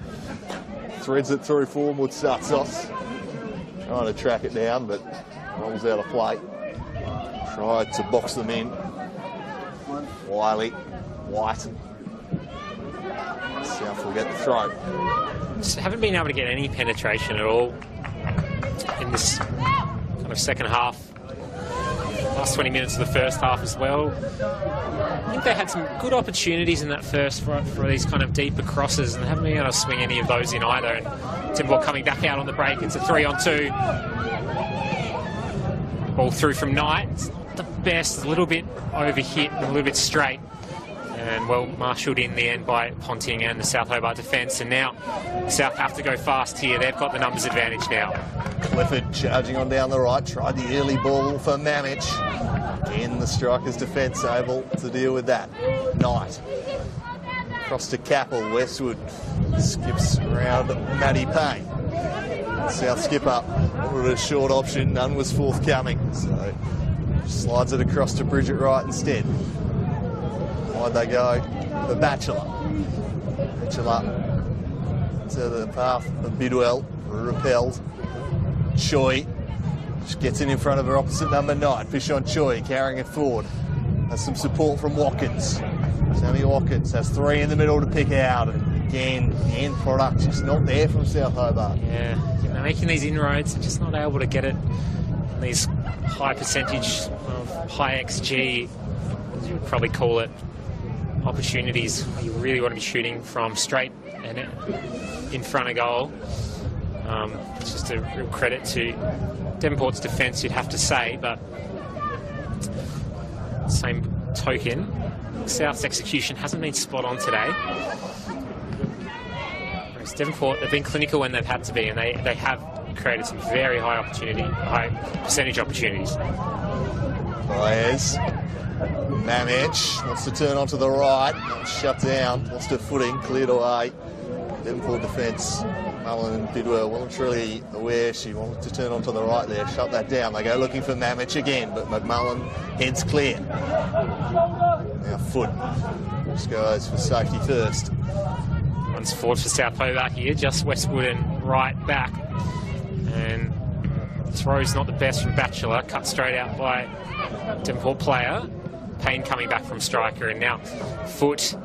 Threads it through form with Sartos. Trying to track it down, but rolls out of play. Tried to box them in. Wiley, White. South will get the throw. Just haven't been able to get any penetration at all in this kind of second half. Last 20 minutes of the first half as well. I think they had some good opportunities in that first for these kind of deeper crosses, and they haven't been able to swing any of those in either. And Devonport coming back out on the break. It's a 3-on-2. Ball through from Knight. It's not the best, a little bit overhit and a little bit straight. And well marshalled in the end by Ponting and the South Hobart defence. And now South have to go fast here. They've got the numbers advantage now. Clifford charging on down the right, tried the early ball for Mamich. Again, the Strikers' defence able to deal with that. Knight. Across to Capel, Westwood skips around Matty Payne. South skipper wanted a short option, none was forthcoming, so slides it across to Bridget Wright instead. Wide they go for Batchelor. Batchelor to the path of Bidwell, repelled. Choi just gets in front of her opposite number 9. Pishon Choi carrying it forward. Has some support from Watkins. Sammy Watkins has 3 in the middle to pick out. And again, the end product just not there from South Hobart. Yeah, they're making these inroads, they're just not able to get it in these high percentage of high XG, as you would probably call it, opportunities. You really want to be shooting from straight and in front of goal. It's just a real credit to Devonport's defence, you'd have to say, but same token, South's execution hasn't been spot on today. Whereas Devonport, they've been clinical when they've had to be, and they have created some very high percentage opportunities. Baez. Mamich wants to turn onto the right, shut down, lost her footing, cleared away. Devonport defence, Mullen and Bidwell weren't truly aware she wanted to turn onto the right there, shut that down. They go looking for Mamich again, but McMullen heads clear. Now Foot just goes for safety first. Runs forward for South Hobart here, just Westwood and Wright back. And throw's not the best from Batchelor, cut straight out by Devonport player. Payne coming back from striker, and now Foot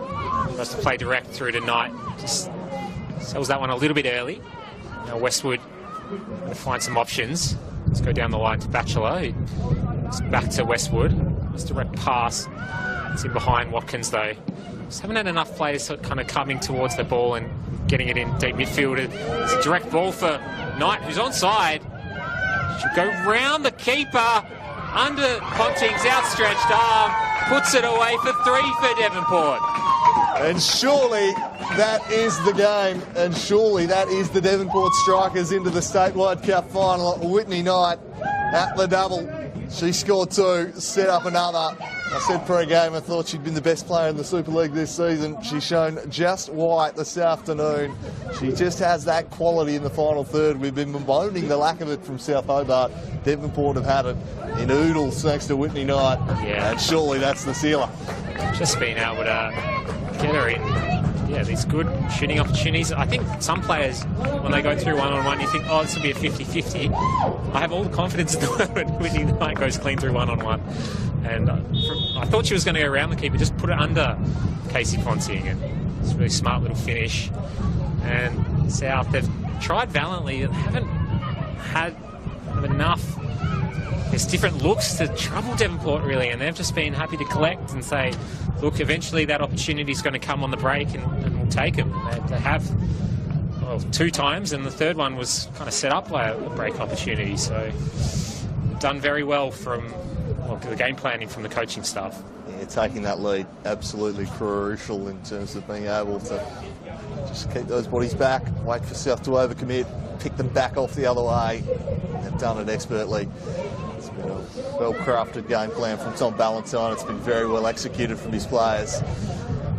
has to play direct through to Knight. Just sells that one a little bit early. Now Westwood going to find some options. Let's go down the line to Batchelor. It's back to Westwood. Just a direct pass. It's in behind Watkins though. Just haven't had enough players kind of coming towards the ball and getting it in deep midfield. It's a direct ball for Knight, who's onside. Should go round the keeper. Under Ponting's outstretched arm, puts it away for 3 for Devonport. And surely that is the game, and surely that is the Devonport Strikers into the Statewide Cup final. Whitney Knight at the double. She scored 2, set up another. I said pre-game I thought she'd been the best player in the Super League this season. She's shown just why this afternoon. She just has that quality in the final third. We've been bemoaning the lack of it from South Hobart. Devonport have had it in oodles thanks to Whitney Knight. Yeah. And surely that's the sealer. Just being able to get her in, these good shooting opportunities. I think some players, when they go through one-on-one, you think, oh, this will be a 50-50. I have all the confidence in the world when Whitney Knight goes clean through one-on-one. And I thought she was going to go around the keeper, just put it under Casey Ponting, and it's a really smart little finish. And South, they've tried valiantly, they haven't had enough. There's different looks to trouble Devonport really, and they've just been happy to collect and say, look, eventually that opportunity is going to come on the break and we'll take them. They have 2 times, and the third one was kind of set up by a break opportunity. So done very well from the game planning from the coaching staff. Yeah, taking that lead, absolutely crucial in terms of being able to just keep those bodies back, wait for South to overcommit, pick them back off the other way. They've done it expertly. It's been a well-crafted game plan from Tom Ballantyne. It's been very well executed from his players.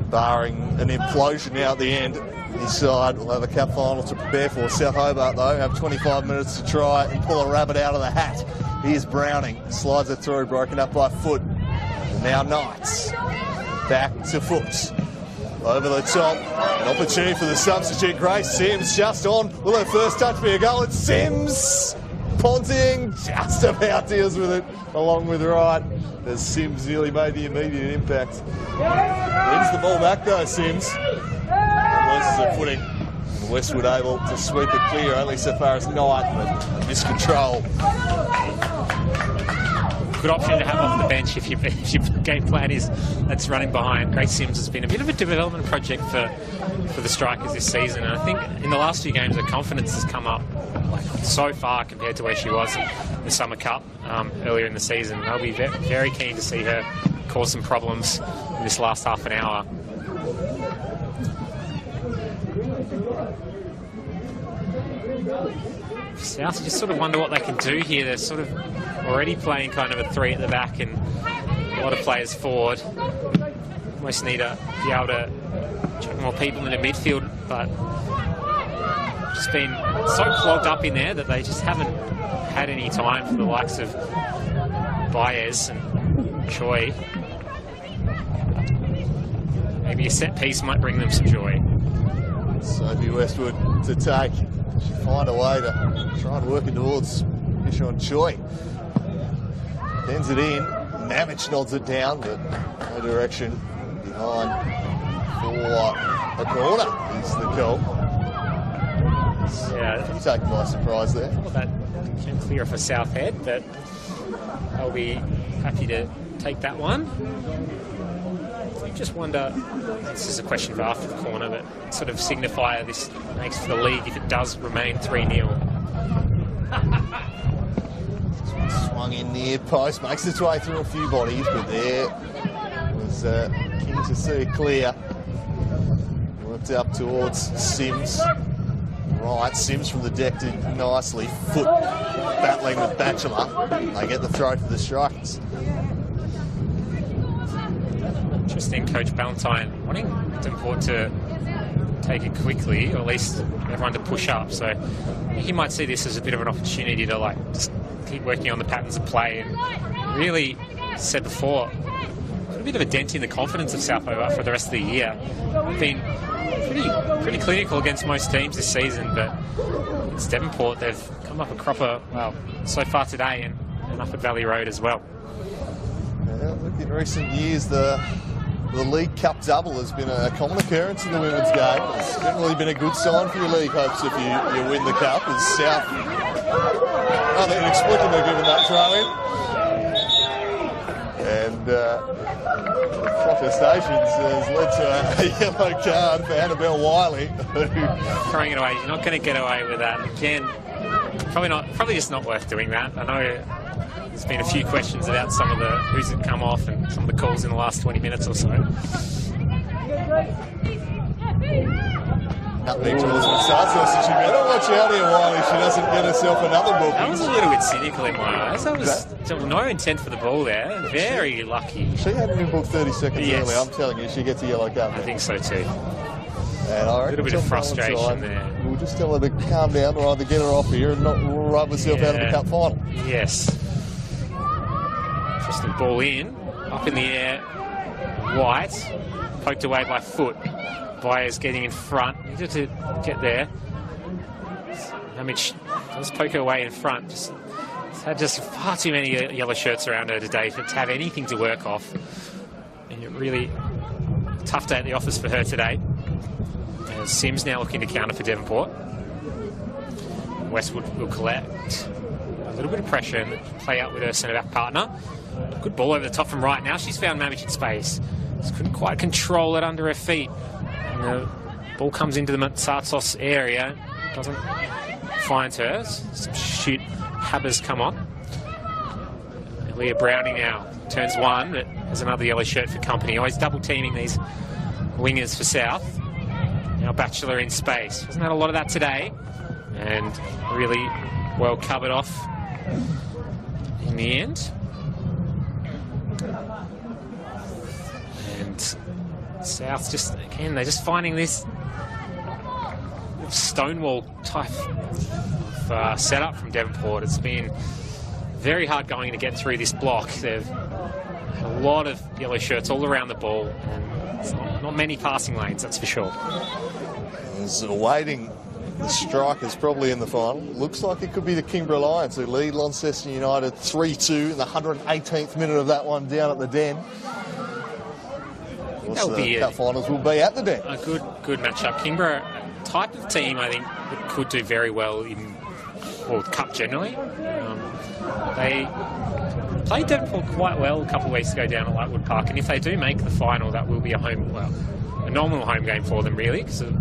Barring an implosion now at the end, his side will have a cup final to prepare for. South Hobart, though, have 25 minutes to try and pull a rabbit out of the hat. Here's Browning, slides it through, broken up by Foot. And now Knights, back to Foot. Over the top, an opportunity for the substitute, Grace Sims, just on. Will her first touch be a goal? It's Sims! Ponting just about deals with it, along with Wright, as Sims nearly made the immediate impact. Wins the ball back though, Sims. Loses her footing. And Westwood able to sweep it clear, only so far as Knight, but miscontrol. good option to have off the bench if your game plan is that's running behind. Grace Sims has been a bit of a development project for the Strikers this season, and I think in the last few games her confidence has come up so far compared to where she was in the Summer Cup earlier in the season. I'll be very keen to see her cause some problems in this last half an hour. South, you just sort of wonder what they can do here. They're sort of already playing kind of a 3 at the back and a lot of players forward. Almost need to be able to chuck more people into midfield, but just been so clogged up in there that they just haven't had any time for the likes of Baez and Choi. Maybe a set piece might bring them some joy. Sophie Westwood to take. She'll find a way to try and work it towards Bishon Choi. Bends it in. Mamich nods it down, but no direction behind for a corner is the call. Yeah, You taken by surprise there. Well, that came clear for South Head, but I'll be happy to take that one. You just wonder, this is a question for after the corner, but sort of signifier this makes for the league if it does remain 3-0. Swung in near post, makes its way through a few bodies, but there was keen to see it clear. Worked up towards Sims. Right, Sims from the deck did nicely. Foot battling with Batchelor. They get the throw for the Strikers. Interesting, Coach Ballantyne wanting Devonport to take it quickly, or at least everyone to push up. So he might see this as a bit of an opportunity to just keep working on the patterns of play and really, said before, put a bit of a dent in the confidence of South Hobart for the rest of the year. They've been pretty clinical against most teams this season, but it's Devonport. They've come up a cropper, well, so far today and up at Valley Road as well. Yeah, look, in recent years, the League Cup double has been a common occurrence in the women's game. It's generally been a good sign for your league hopes if you win the cup. As South, rather inexplicably given that throw in. And protestations has led to a yellow card for Annabelle Wiley. Throwing it away, you're not going to get away with that. Again, probably just not worth doing that. I know there's been a few questions about some of the who's that come off and some of the calls in the last 20 minutes or so. Nothing towards Matsatsos. She better watch out here, Wiley. She doesn't get herself another ball. That was a little bit cynical in my eyes. There was no intent for the ball there. Very lucky. She hadn't been booked 30 seconds Yes. early. I'm telling you, she gets a yellow card. I think so too. And I A little bit of frustration there. We'll just tell her to calm down or either get her off here and not rub herself out of the cup final. Yes. Interesting ball in. Up in the air. White. Poked away by Foot. Byers getting in front. Needed to get there. Hamich does poke her away in front. Just had far too many yellow shirts around her today to have anything to work off. And it really tough day at the office for her today. As Sims now looking to counter for Devonport. Westwood will collect a little bit of pressure and play out with her centre-back partner. Good ball over the top from right now. She's found Mamich in space. Just couldn't quite control it under her feet. And the ball comes into the Matsatsos area. Doesn't find her. Some shoot habbers come on. Leah Browning now turns one, but has another yellow shirt for company. Always double teaming these wingers for South. Now Batchelor in space. Hasn't had a lot of that today. And really well covered off in the end. And South just, again, they're just finding this stonewall type of setup from Devonport. It's been very hard going to get through this block. They've had a lot of yellow shirts all around the ball, and it's not many passing lanes, that's for sure. Is awaiting the Strikers probably in the final. Looks like it could be the Kingborough Lions who lead Launceston United 3-2 in the 118th minute of that one down at the Den. The cup finals will be at the Den. A good matchup. Kingborough, type of team I think that could do very well in well, Cup generally. They played Devonport quite well a couple of weeks ago down at Lightwood Park, and if they do make the final, that will be a nominal home game for them, really, because the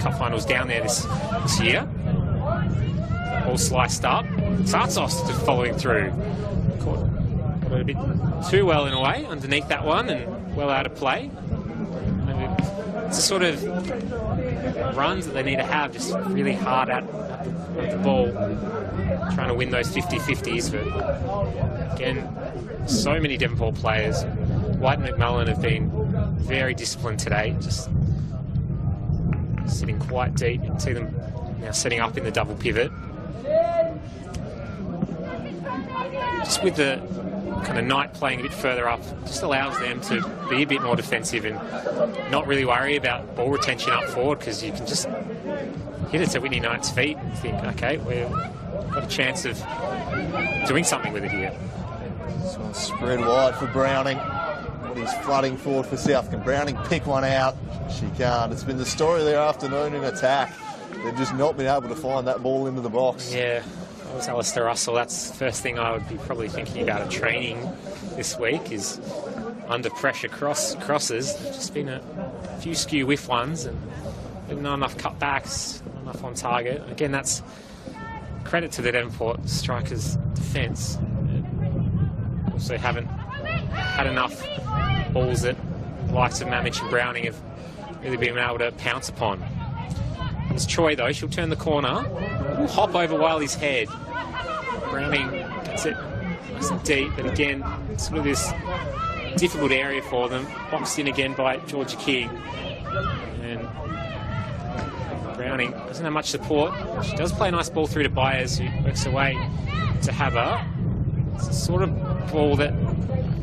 Cup final's down there this year. All sliced up. Tsatsos just following through. Got it a bit too well in a way underneath that one, and well out of play. It's the sort of runs that they need to have, just really hard at the ball, trying to win those 50-50s. But again, so many Devonport players. White and McMullen have been very disciplined today, just sitting quite deep. You can see them now setting up in the double pivot. Just with the kind of Knight playing a bit further up, just allows them to be a bit more defensive and not really worry about ball retention up forward, because you can just hit it to Whitney Knight's feet and think, okay, we've got a chance of doing something with it here. This one's spread wide for Browning. He's flooding forward for South. Can Browning pick one out? She can't. It's been the story of their afternoon in attack. They've just not been able to find that ball into the box. Yeah, that was Alistair Russell. That's the first thing I would be probably thinking about at training this week, is under pressure crosses. There's just been a few skew whiff ones and not enough cutbacks, not enough on target. Again, that's credit to the Devonport strikers' defence. Also haven't had enough balls that the likes of Mamich and Browning have really been able to pounce upon. There's Choi, though. She'll turn the corner. Will hop over Wiley's head. Browning gets it nice and deep, but again, sort of this difficult area for them. Boxed in again by Georgia King. And Browning doesn't have much support. She does play a nice ball through to Byers, who works her way to Hobart. It's a sort of ball that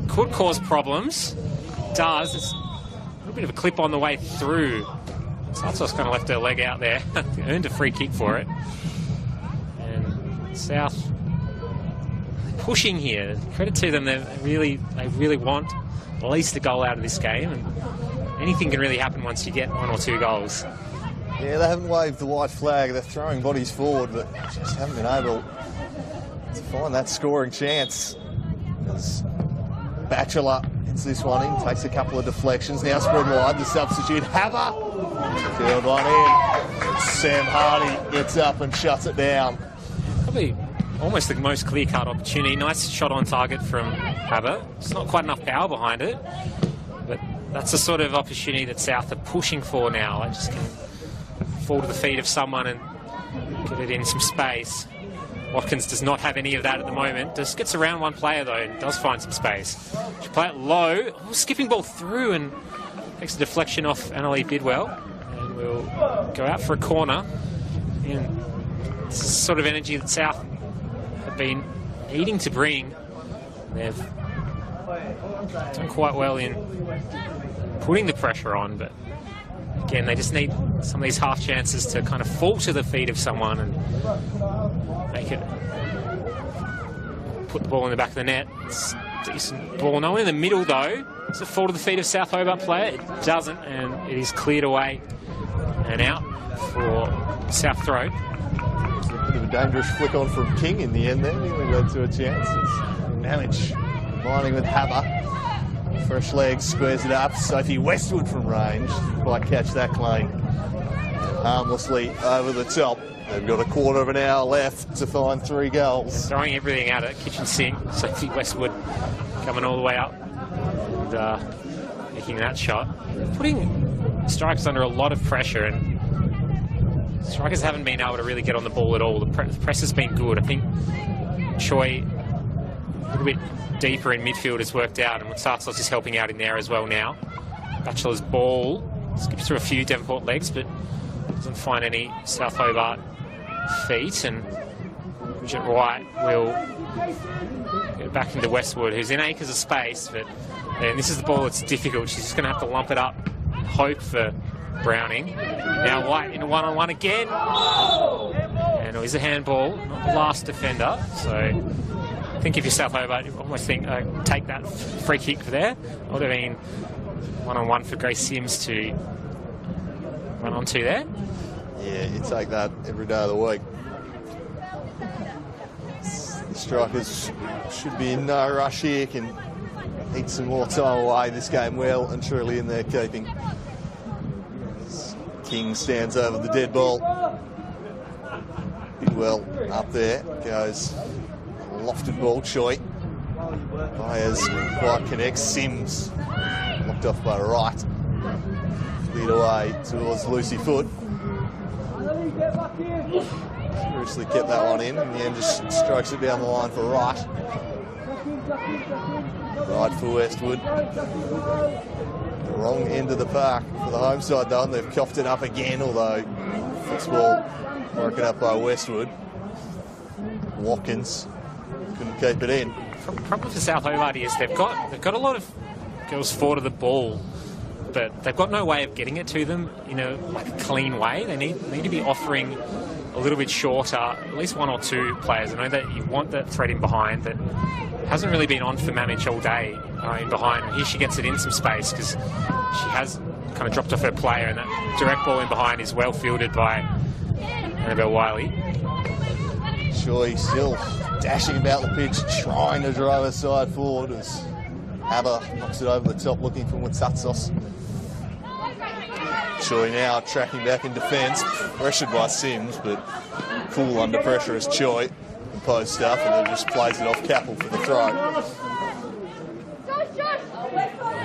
could cause problems. It does. It's a little bit of a clip on the way through. Tsatsos kind of left her leg out there. Earned a free kick for it. And South pushing here. Credit to them. They really want at least a goal out of this game. And anything can really happen once you get 1 or 2 goals. Yeah, they haven't waved the white flag. They're throwing bodies forward, but just haven't been able to find that scoring chance. As Batchelor hits this one in, takes a couple of deflections. Now spread wide, the substitute, Hava. Field one in. Sam Hardy gets up and shuts it down. Probably almost the most clear-cut opportunity. Nice shot on target from Hava. It's not quite enough power behind it, but that's the sort of opportunity that South are pushing for now. They just can fall to the feet of someone and get it in some space. Watkins does not have any of that at the moment. Just gets around one player, though, and does find some space. She play it low. Oh, skipping ball through and takes a deflection off Annalie Bidwell. And we'll go out for a corner. And this is the sort of energy that South have been needing to bring. They've done quite well in putting the pressure on, but again, they just need some of these half chances to kind of fall to the feet of someone and make it, put the ball in the back of the net. It's a decent ball. No one in the middle, though. Does it fall to the feet of South Hobart player? It doesn't, and it is cleared away and out for South Throat. A bit of a dangerous flick on from King in the end there. Nearly led to a chance. Mamich lining with Hava. Fresh legs, squares it up. Sophie Westwood from range. Quite catch that clean. Harmlessly over the top. They've got a quarter of an hour left to find 3 goals. Throwing everything at it. Kitchen sink. Sophie Westwood coming all the way up and making that shot. Putting strikers under a lot of pressure, and strikers haven't been able to really get on the ball at all. The press has been good. I think Choi a little bit deeper in midfield has worked out, and Tsatsos is helping out in there as well now. Batchelor's ball skips through a few Devonport legs, but doesn't find any South Hobart feet, and Bridget White will get back into Westwood, who's in acres of space, but and this is the ball that's difficult. She's just going to have to lump it up and hope for Browning. Now White in a one-on-one again, and it was a handball, not the last defender, so I think if you're South Hobart, you almost think, take that free kick there. It would have been one-on-one for Grace Sims to run onto there. Yeah, you take that every day of the week. The Strikers should be in no rush here, can eat some more time away. This game well and truly in their keeping. King stands over the dead ball. Bidwell up there, goes a lofted ball, Choi. Byers quite connects, Sims knocked off by Wright. Lead away towards Lucy Foot. Seriously kept that one in the end just strokes it down the line for Wright. Wright for Westwood. The wrong end of the park for the home side though, and they've coughed it up again, although football broken up by Westwood. Watkins couldn't keep it in. Problem for South Hobart is they've got a lot of girls forward of the ball, but they've got no way of getting it to them in a clean way. They need to be offering a little bit shorter, at least one or two players. I know that you want that thread in behind that hasn't really been on for Mamich all day in behind. Here she gets it in some space because she has kind of dropped off her player, and that direct ball in behind is well fielded by Annabelle Wiley. Choi still dashing about the pitch, trying to drive her side forward as Aber knocks it over the top looking for Mutsatsos. Choi now tracking back in defence, pressured by Sims, but cool under pressure as Choi composed stuff, and then just plays it off Capel for the throw.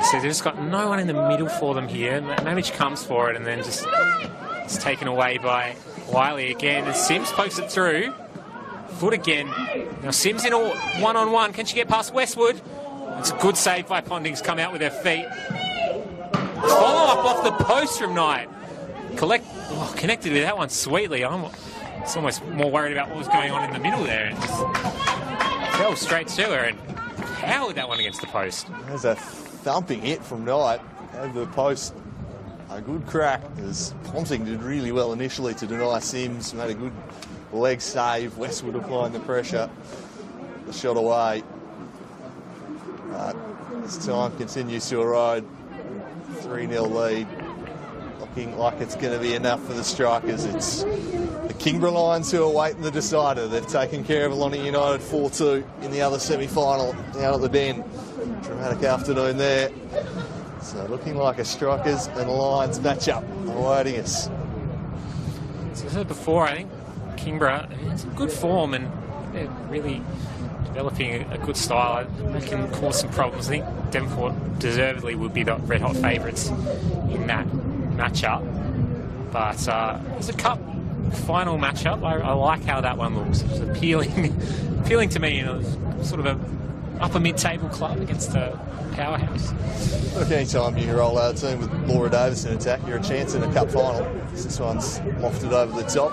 So they've just got no one in the middle for them here. Mamich comes for it and then just it's taken away by Wiley again, and Sims pokes it through. Foot again. Now Sims in a one-on-one. Can she get past Westwood? It's a good save by Ponding's come out with her feet. Follow-up off the post from Knight. Connected with that one sweetly. I'm almost more worried about what was going on in the middle there. It just fell straight to her and powered that one against the post. There's a thumping hit from Knight over the post. A good crack as Ponting did really well initially to deny Sims. Made a good leg save. Westwood applying the pressure. The shot away. As time continues to erode, 3-0 lead. Looking like it's going to be enough for the Strikers. It's the Kingborough Lions who are waiting the decider. They've taken care of Aloni United 4-2 in the other semi-final down at the Den. Dramatic afternoon there. So looking like a Strikers and Lions match-up awaiting us. As I said before, I think Kingborough is in good form and they're really developing a good style. That can cause some problems. I think Devonport deservedly would be the red-hot favourites in that matchup. But as a cup final matchup, I like how that one looks. It's appealing to me. Sort of a upper mid-table club against a powerhouse. Look, anytime you roll out a team with Laura Davis in attack, you're a chance in a cup final. This one's lofted over the top.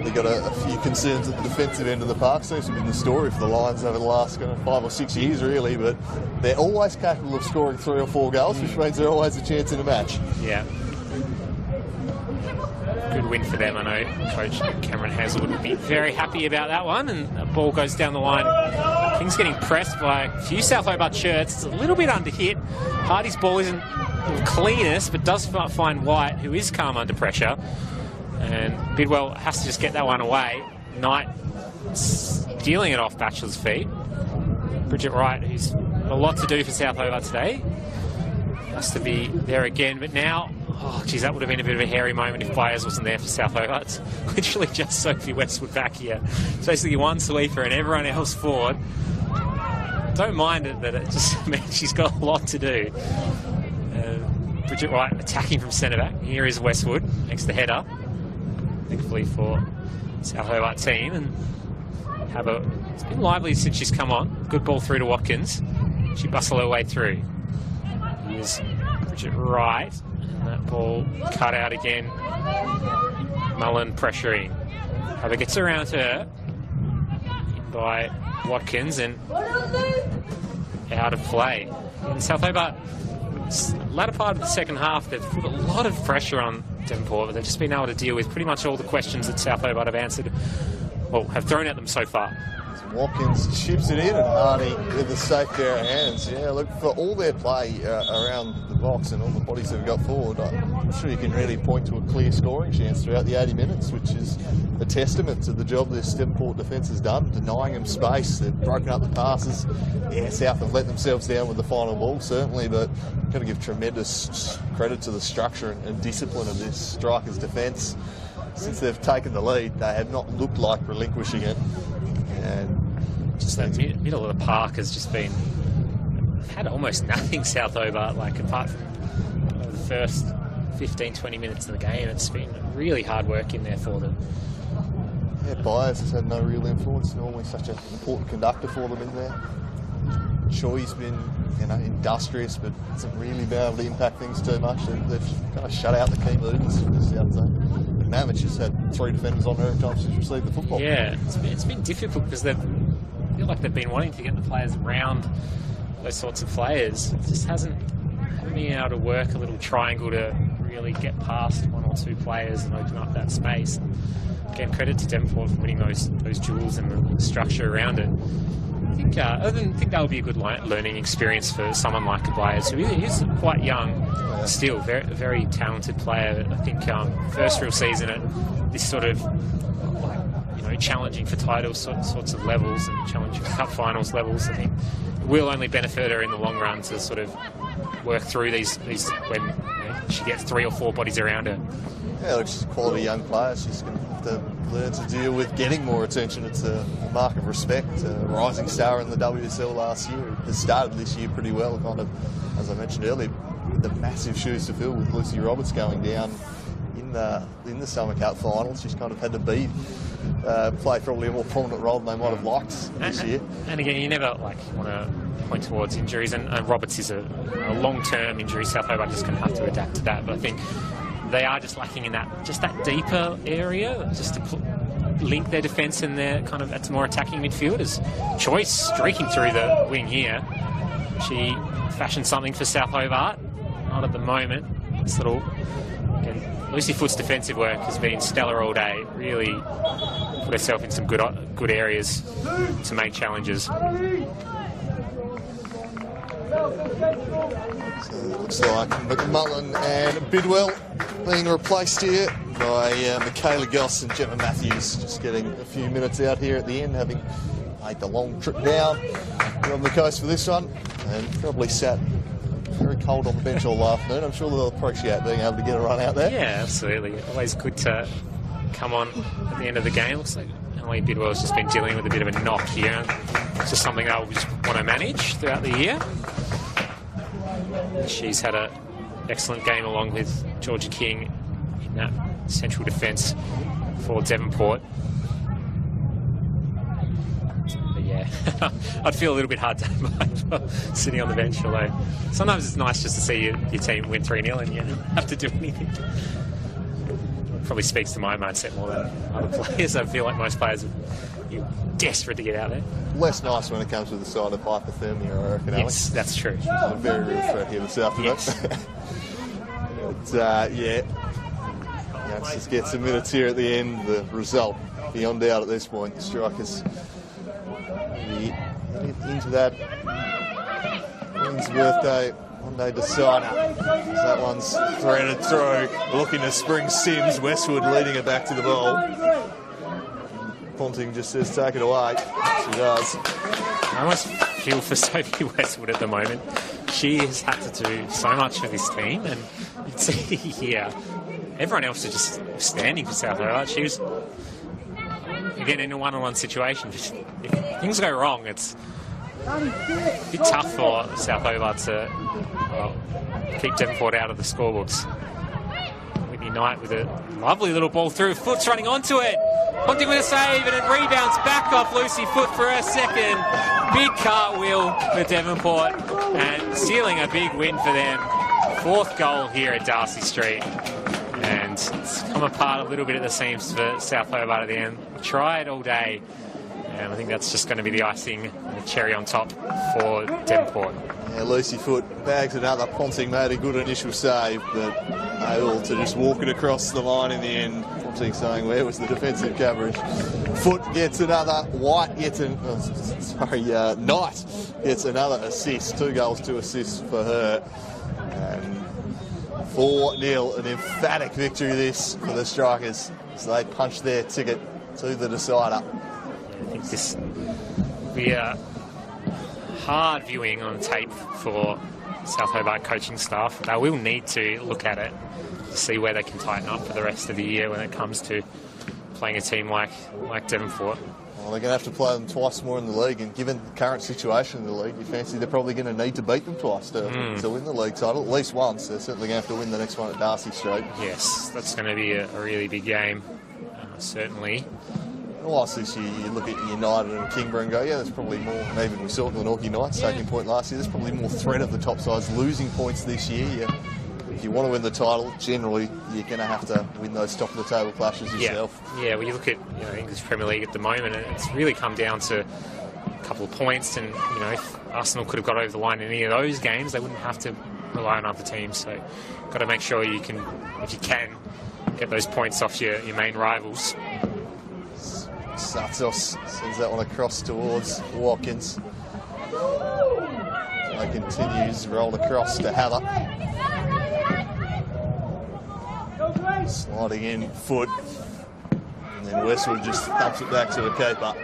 They've got a few concerns at the defensive end of the park. Seems to have been the story for the Lions over the last 5 or 6 years, really, but they're always capable of scoring 3 or 4 goals, which means they're always a chance in a match. Yeah. Good win for them. I know Coach Cameron Hazelwood would be very happy about that one, and the ball goes down the line. King's getting pressed by a few South Hobart shirts. It's a little bit under hit. Hardy's ball isn't the cleanest, but does find White, who is calm under pressure. And Bidwell has to just get that one away. Knight stealing it off Batchelor's feet. Bridget Wright, who's got a lot to do for South Hobart today, has to be there again. But now, oh geez, that would have been a bit of a hairy moment if Byers wasn't there for South Hobart. It's literally just Sophie Westwood back here. It's basically one sweeper and everyone else forward. Don't mind it, but it just means she's got a lot to do. Bridget Wright attacking from centre back. Here is Westwood, makes the header. Thankfully for South Hobart team, and it's been lively since she's come on. Good ball through to Watkins. She bustled her way through. Here's Bridget Wright, and that ball cut out again. Mullen pressuring. Haber gets around her by Watkins and out of play. In South Hobart, latter part of the second half, they've put a lot of pressure on Devonport, but they've just been able to deal with pretty much all the questions that South Hobart have answered, well, have thrown at them so far. Watkins chips it in, and Hardy with a safe pair of hands. Yeah, look, for all their play around the box and all the bodies they've got forward, I'm sure you can really point to a clear scoring chance throughout the 80 minutes, which is a testament to the job this Devonport defence has done, denying them space. They've broken up the passes. Yeah, South have let themselves down with the final ball, certainly, but I've got to give tremendous credit to the structure and discipline of this Strikers defence. Since they've taken the lead, they have not looked like relinquishing it. And just that middle of the park has just been had almost nothing, South Hobart, like apart from the first 15-20 minutes of the game. It's been really hard work in there for them. Yeah, Byers has had no real influence. Normally such an important conductor for them in there. Choi's been, industrious, but hasn't really been able to impact things too much. They've kind of shut out the key movers for the South zone. And Mamich has had 3 defenders on her every time she's received the football. Yeah, it's been difficult because they feel like they've been wanting to get the players around those sorts of players. It just hasn't been able to work a little triangle to really get past 1 or 2 players and open up that space. And again, credit to Devonport for winning those duels and the structure around it. I think that would be a good learning experience for someone like Byers, who is quite young, still very, very talented player. I think first real season at this sort of challenging for titles sorts of levels and challenging for cup finals levels. I think it will only benefit her in the long run to sort of work through these when she gets 3 or 4 bodies around her. Yeah, she's a quality young player. She's going to have to learn to deal with getting more attention. It's a mark of respect. A rising star in the WSL last year. Has started this year pretty well, kind of, as I mentioned earlier, with the massive shoes to fill with Lucy Roberts going down in the Summer Cup finals. She's kind of had to play probably a more prominent role than they might have liked this year. And again, you never want to point towards injuries, and Roberts is a long-term injury. South Hobart just going to have to adapt to that. But I think they are just lacking in that deeper area, just to link their defence and their kind of more attacking midfielders. Choice streaking through the wing here. She fashioned something for South Hobart. Not at the moment. This little Lucy Foot's defensive work has been stellar all day. Really put herself in some good areas to make challenges. So it looks like McMullen and Bidwell being replaced here by Michaela Goss and Gemma Matthews, just getting a few minutes out here at the end, having made the long trip down on the coast for this one, and probably sat very cold on the bench all afternoon. I'm sure they'll appreciate being able to get a run out there. Yeah, absolutely. Always good to come on at the end of the game. Looks like Emily Bidwell's just been dealing with a bit of a knock here. It's just something they'll just want to manage throughout the year. She's had an excellent game along with Georgia King in that central defence for Devonport. But yeah, I'd feel a little bit hard to sitting on the bench, although sometimes it's nice just to see your team win 3-0 and you don't have to do anything. Probably speaks to my mindset more than other players. I feel like most players are desperate to get out there. Less nice when it comes to the side of hypothermia, I reckon, Alex. Yes, that's true. Which is a very real threat here this afternoon. Yes. But, Youngsters get some minutes here at the end. The result beyond doubt at this point. The Strikers into that Queen's birthday one-day decider. That one's threaded through, looking to spring Sims. Westwood leading it back to the ball. Ponting just says, take it away. She does. I almost feel for Sophie Westwood at the moment. She has had to do so much for this team, and you can see here, everyone else is just standing for South Hobart. She was, again, in a one-on-one situation. If things go wrong, it's a bit tough for South Hobart to keep Devonport out of the scorebooks. Whitney Knight with a lovely little ball through. Foot's running onto it. Ponting with a save, and it rebounds back off Lucy Foot for her second. Big cartwheel for Devonport, and sealing a big win for them. 4th goal here at Darcy Street. And it's come apart a little bit at the seams for South Hobart at the end. Tried all day, and I think that's just going to be the icing and the cherry on top for Devonport. Yeah, Lucy Foot bags another. Ponting made a good initial save, but able to just walk it across the line in the end. erupting, saying, where was the defensive coverage? Foot gets another. White gets Knight gets another assist. 2 goals, 2 assists for her. And 4-0, an emphatic victory this for the Strikers. So they punch their ticket to the decider. I think this will be a hard viewing on tape for South Hobart coaching staff. They will need to look at it to see where they can tighten up for the rest of the year when it comes to playing a team like Devonport. Well, they're going to have to play them twice more in the league, and given the current situation in the league, you fancy they're probably going to need to beat them twice to win the league title, at least once. They're certainly going to have to win the next one at Darcy Street. Yes, that's going to be a really big game, certainly. Whilst this year you look at United and Kingborough and go, yeah, there's probably more, and even we saw it in the Northie Knights taking point last year, there's probably more threat of the top sides losing points this year. If you want to win the title, generally you're going to have to win those top of the table clashes yourself. Yeah, well, you look at English Premier League at the moment, and it's really come down to a couple of points. And if Arsenal could have got over the line in any of those games, they wouldn't have to rely on other teams. So, got to make sure you can, if you can, get those points off your main rivals. Satos sends that one across towards Watkins. He continues, roll across to Heather. Sliding in, Foot. And then Westwood just thumps it back to the keeper.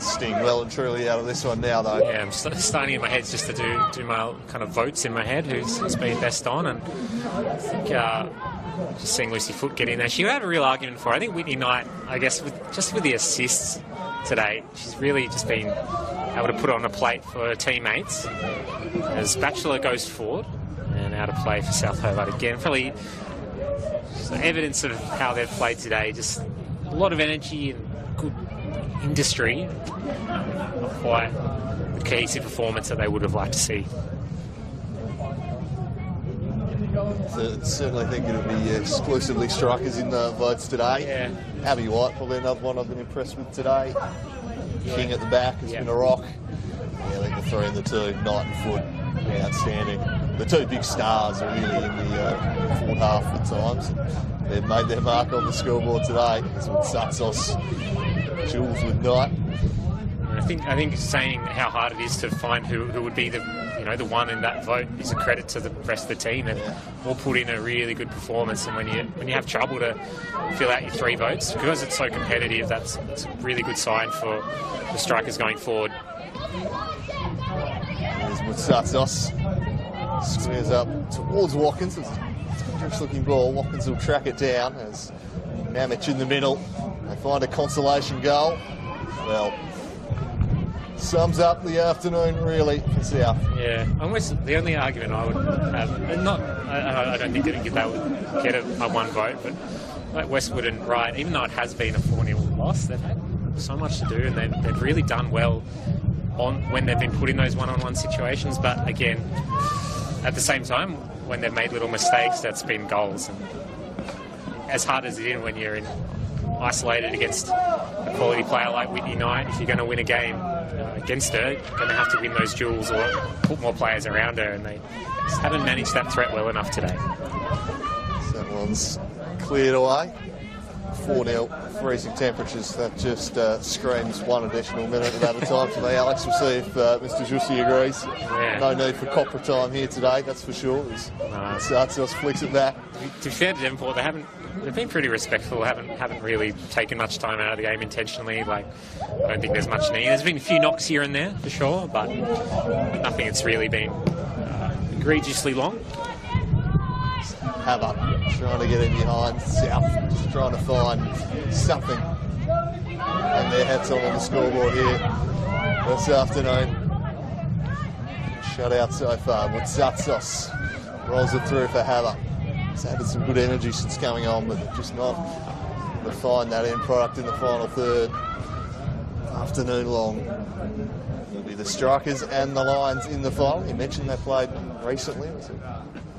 Sting well and truly out of this one now, though. Yeah, I'm starting in my head just to do my kind of votes in my head, who's been best on. And I think just seeing Lucy Foot get in there, she had a real argument for it. I think Whitney Knight, I guess, with the assists today, she's really just been able to put it on a plate for her teammates. As Batchelor goes forward and out of play for South Hobart again. Probably evidence of how they've played today. Just a lot of energy and good industry. Not quite the cohesive performance that they would have liked to see. So certainly think it'll be exclusively Strikers in the votes today. Yeah. Abby White, probably another one I've been impressed with today. King at the back has been a rock. Yeah, I think the 3 and the 2, Knight and Foot, outstanding. The 2 big stars are really in the forward half at times. They've made their mark on the scoreboard today. It's with Satsos, Jules with Knight. I think saying how hard it is to find who would be the one in that vote is a credit to the rest of the team, and all put in a really good performance. And when you have trouble to fill out your 3 votes, because it's so competitive, it's a really good sign for the Strikers going forward. There's Mutsatos. Squares up towards Watkins. It's a dangerous looking ball. Watkins will track it down as Mamich in the middle. They find a consolation goal. Well, sums up the afternoon really for South. Yeah, almost the only argument I would have, I don't think that would get a 1 vote, but like Westwood and Wright, even though it has been a 4-0 loss, they've had so much to do, and they've really done well when they've been put in those one-on-one situations. But again, at the same time, when they've made little mistakes, that's been goals. And as hard as it is when you're isolated against a quality player like Whitney Knight, if you're going to win a game against her, you're going to have to win those duels or put more players around her, and they just haven't managed that threat well enough today. So that one's cleared away. 4-0, freezing temperatures. That just screams 1 additional minute of added time for me. Alex, we'll see if Mr. Jussi agrees. Yeah. No need for copper time here today, that's for sure. Sartos flicks it back. To be fair to Devonport, they've been pretty respectful. Haven't really taken much time out of the game intentionally. I don't think there's much need. There's been a few knocks here and there for sure, but nothing that's really been egregiously long. Hobart trying to get in behind South, just trying to find something. And their hats on the scoreboard here this afternoon. Shut out so far. Mutsatsos rolls it through for Hobart. It's added some good energy since coming on, but just not refined that end product in the final third. Afternoon long. It'll be the Strikers and the Lions in the final. You mentioned they played recently. Was it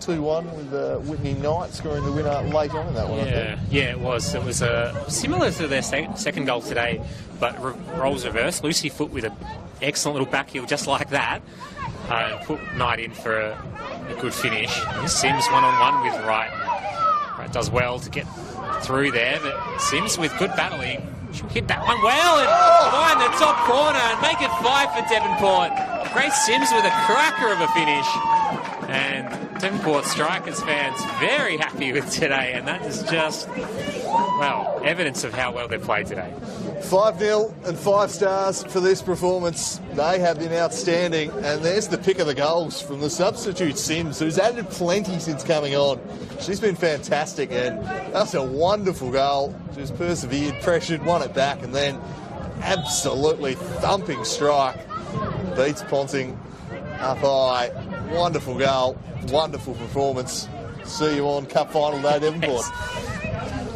2-1 with Whitney Knight scoring the winner late on in that one, I think. Yeah, it was. It was similar to their second goal today, but roles reversed. Lucy Foot with an excellent little back heel just like that, and put Knight in for a good finish. And Sims 1-on-1 with Wright. Wright does well to get through there, but Sims with good battling. She'll hit that one well and find the top corner and make it 5 for Devonport. Grace Sims with a cracker of a finish. And Devonport Strikers fans very happy with today, and that is just, well, evidence of how well they've played today. 5-0 and 5 stars for this performance. They have been outstanding, and there's the pick of the goals from the substitute Sims, who's added plenty since coming on. She's been fantastic, and that's a wonderful goal. Just persevered, pressured, won it back, and then absolutely thumping strike. Beats Ponting up high. Wonderful goal, wonderful performance. See you on Cup Final day, Devonport.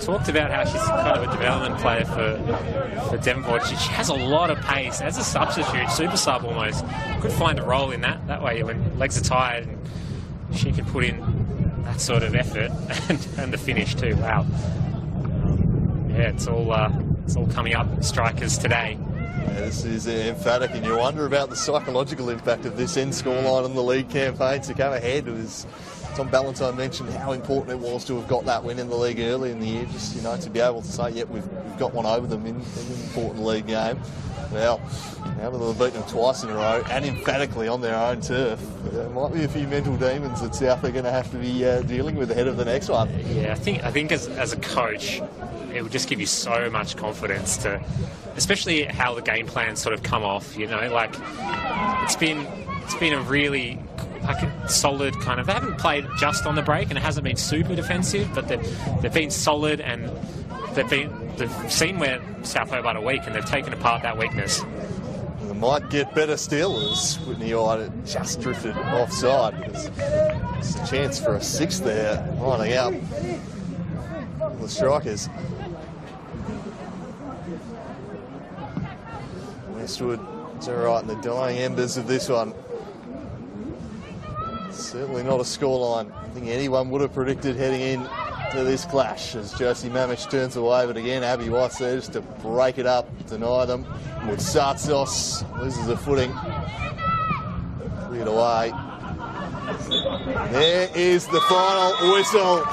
Talked about how she's kind of a development player for Devonport. She has a lot of pace as a substitute, super sub almost. Could find a role in that way when legs are tired, and she could put in that sort of effort and the finish too. Wow. Yeah, it's all coming up strikers today. Yeah, this is emphatic, and you wonder about the psychological impact of this end scoreline in the league campaign to come ahead. It was Tom Ballantyne mentioned how important it was to have got that win in the league early in the year, just to be able to say, yep, we've got one over them in an important league game. Well, now that they've beaten them twice in a row and emphatically on their own turf, there might be a few mental demons that South are going to have to be dealing with ahead of the next one. Yeah, I think as a coach, it will just give you so much confidence to, especially how the game plans sort of come off. Like it's been a really solid kind of. They haven't played just on the break, and it hasn't been super defensive, but they've been solid, and they've seen where South Hobart are weak, and they've taken apart that weakness. It might get better still as Whitney Ida just drifted offside, because it's a chance for a 6th there, lining up the strikers. Westwood to right in the dying embers of this one. Certainly not a scoreline I think anyone would have predicted heading in to this clash, as Josie Mamich turns away, but again Abby White's there just to break it up, deny them. Moutsatsos loses a footing, cleared away. There is the final whistle.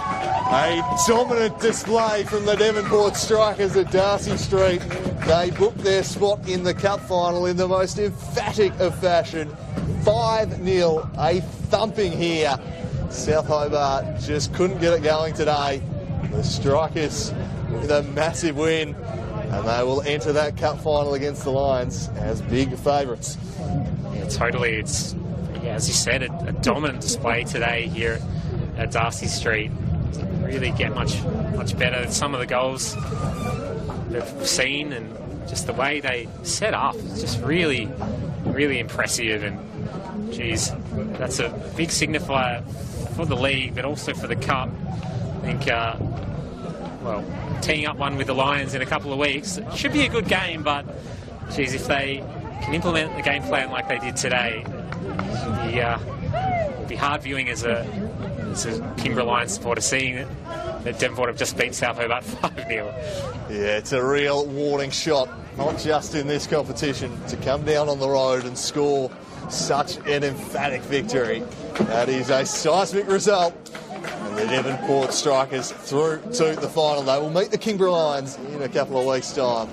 A dominant display from the Devonport Strikers at Darcy Street. They booked their spot in the cup final in the most emphatic of fashion. 5-0, a thumping here. South Hobart just couldn't get it going today. The Strikers with a massive win, and they will enter that cup final against the Lions as big favourites. Yeah, totally. It's, as you said, a dominant display today here at Darcy Street. Doesn't really get much better. Some of the goals they've seen, and just the way they set up, it's just really, really impressive. And geez, that's a big signifier for the league, but also for the cup. I think, teeing up one with the Lions in a couple of weeks, it should be a good game, but geez, if they can implement the game plan like they did today, it'll be hard viewing as a Kingborough Lions supporter, seeing that Devonport have just beat South Hobart 5-0. Yeah, it's a real warning shot, not just in this competition, to come down on the road and score such an emphatic victory. That is a seismic result. And the Devonport Strikers through to the final. They will meet the Kingborough Lions in a couple of weeks' time.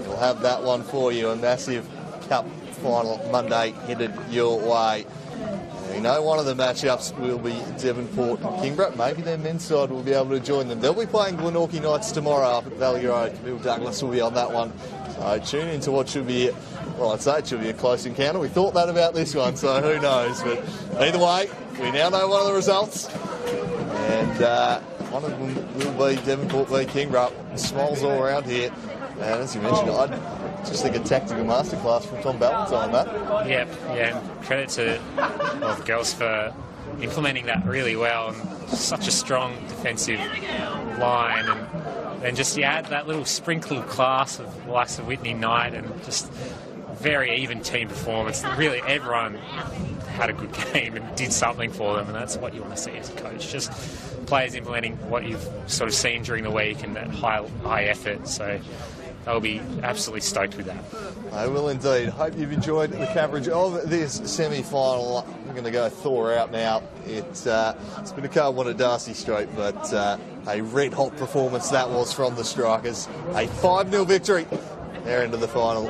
We'll have that one for you, a massive cup final Monday headed your way. You know, one of the matchups will be Devonport and Kingborough. Maybe their men's side will be able to join them. They'll be playing Glenorchy Knights tomorrow up at Valley Road. Bill Douglas will be on that one. So tune into what should be, well, I'd say it should be a close encounter. We thought that about this one, so who knows. But either way, we now know one of the results. And one of them will be Devonport v Kingborough. Smiles all around here. And as you mentioned, I just think a tactical masterclass from Tom Ballantyne, Matt. Yeah, and credit to the girls for implementing that really well, and such a strong defensive line, and then just add that little sprinkle of class of the likes of Whitney Knight, and just very even team performance. Really, everyone had a good game and did something for them, and that's what you want to see as a coach. Just players implementing what you've sort of seen during the week and that high effort. So they'll be absolutely stoked with that. I will indeed. Hope you've enjoyed the coverage of this semi-final. I'm going to go thaw out now. It's been a cold one at Darcy Street, but a red-hot performance that was from the Strikers. A 5-0 victory. They're into the final.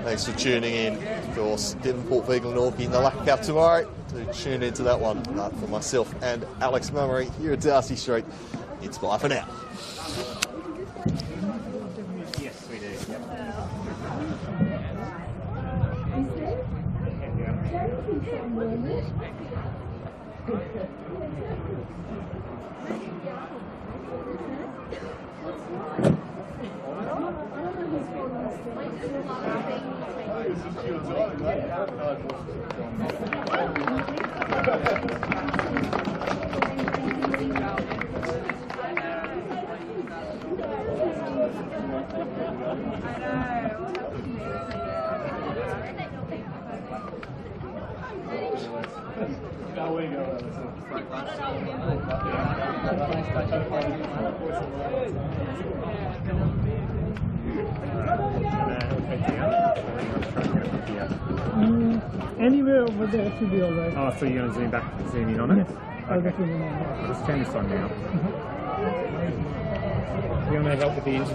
Thanks for tuning in. Of course, Devonport v Glenorchy in the Lucky Cup tomorrow. Do tune into that one. But for myself and Alex Mummery here at Darcy Street, it's bye for now. Yes, we do. Anywhere over there should be alright. Oh, so you're going to zoom in on it? Yes, I'll get you in on that. I'll just turn this on now. You want to help with the interview?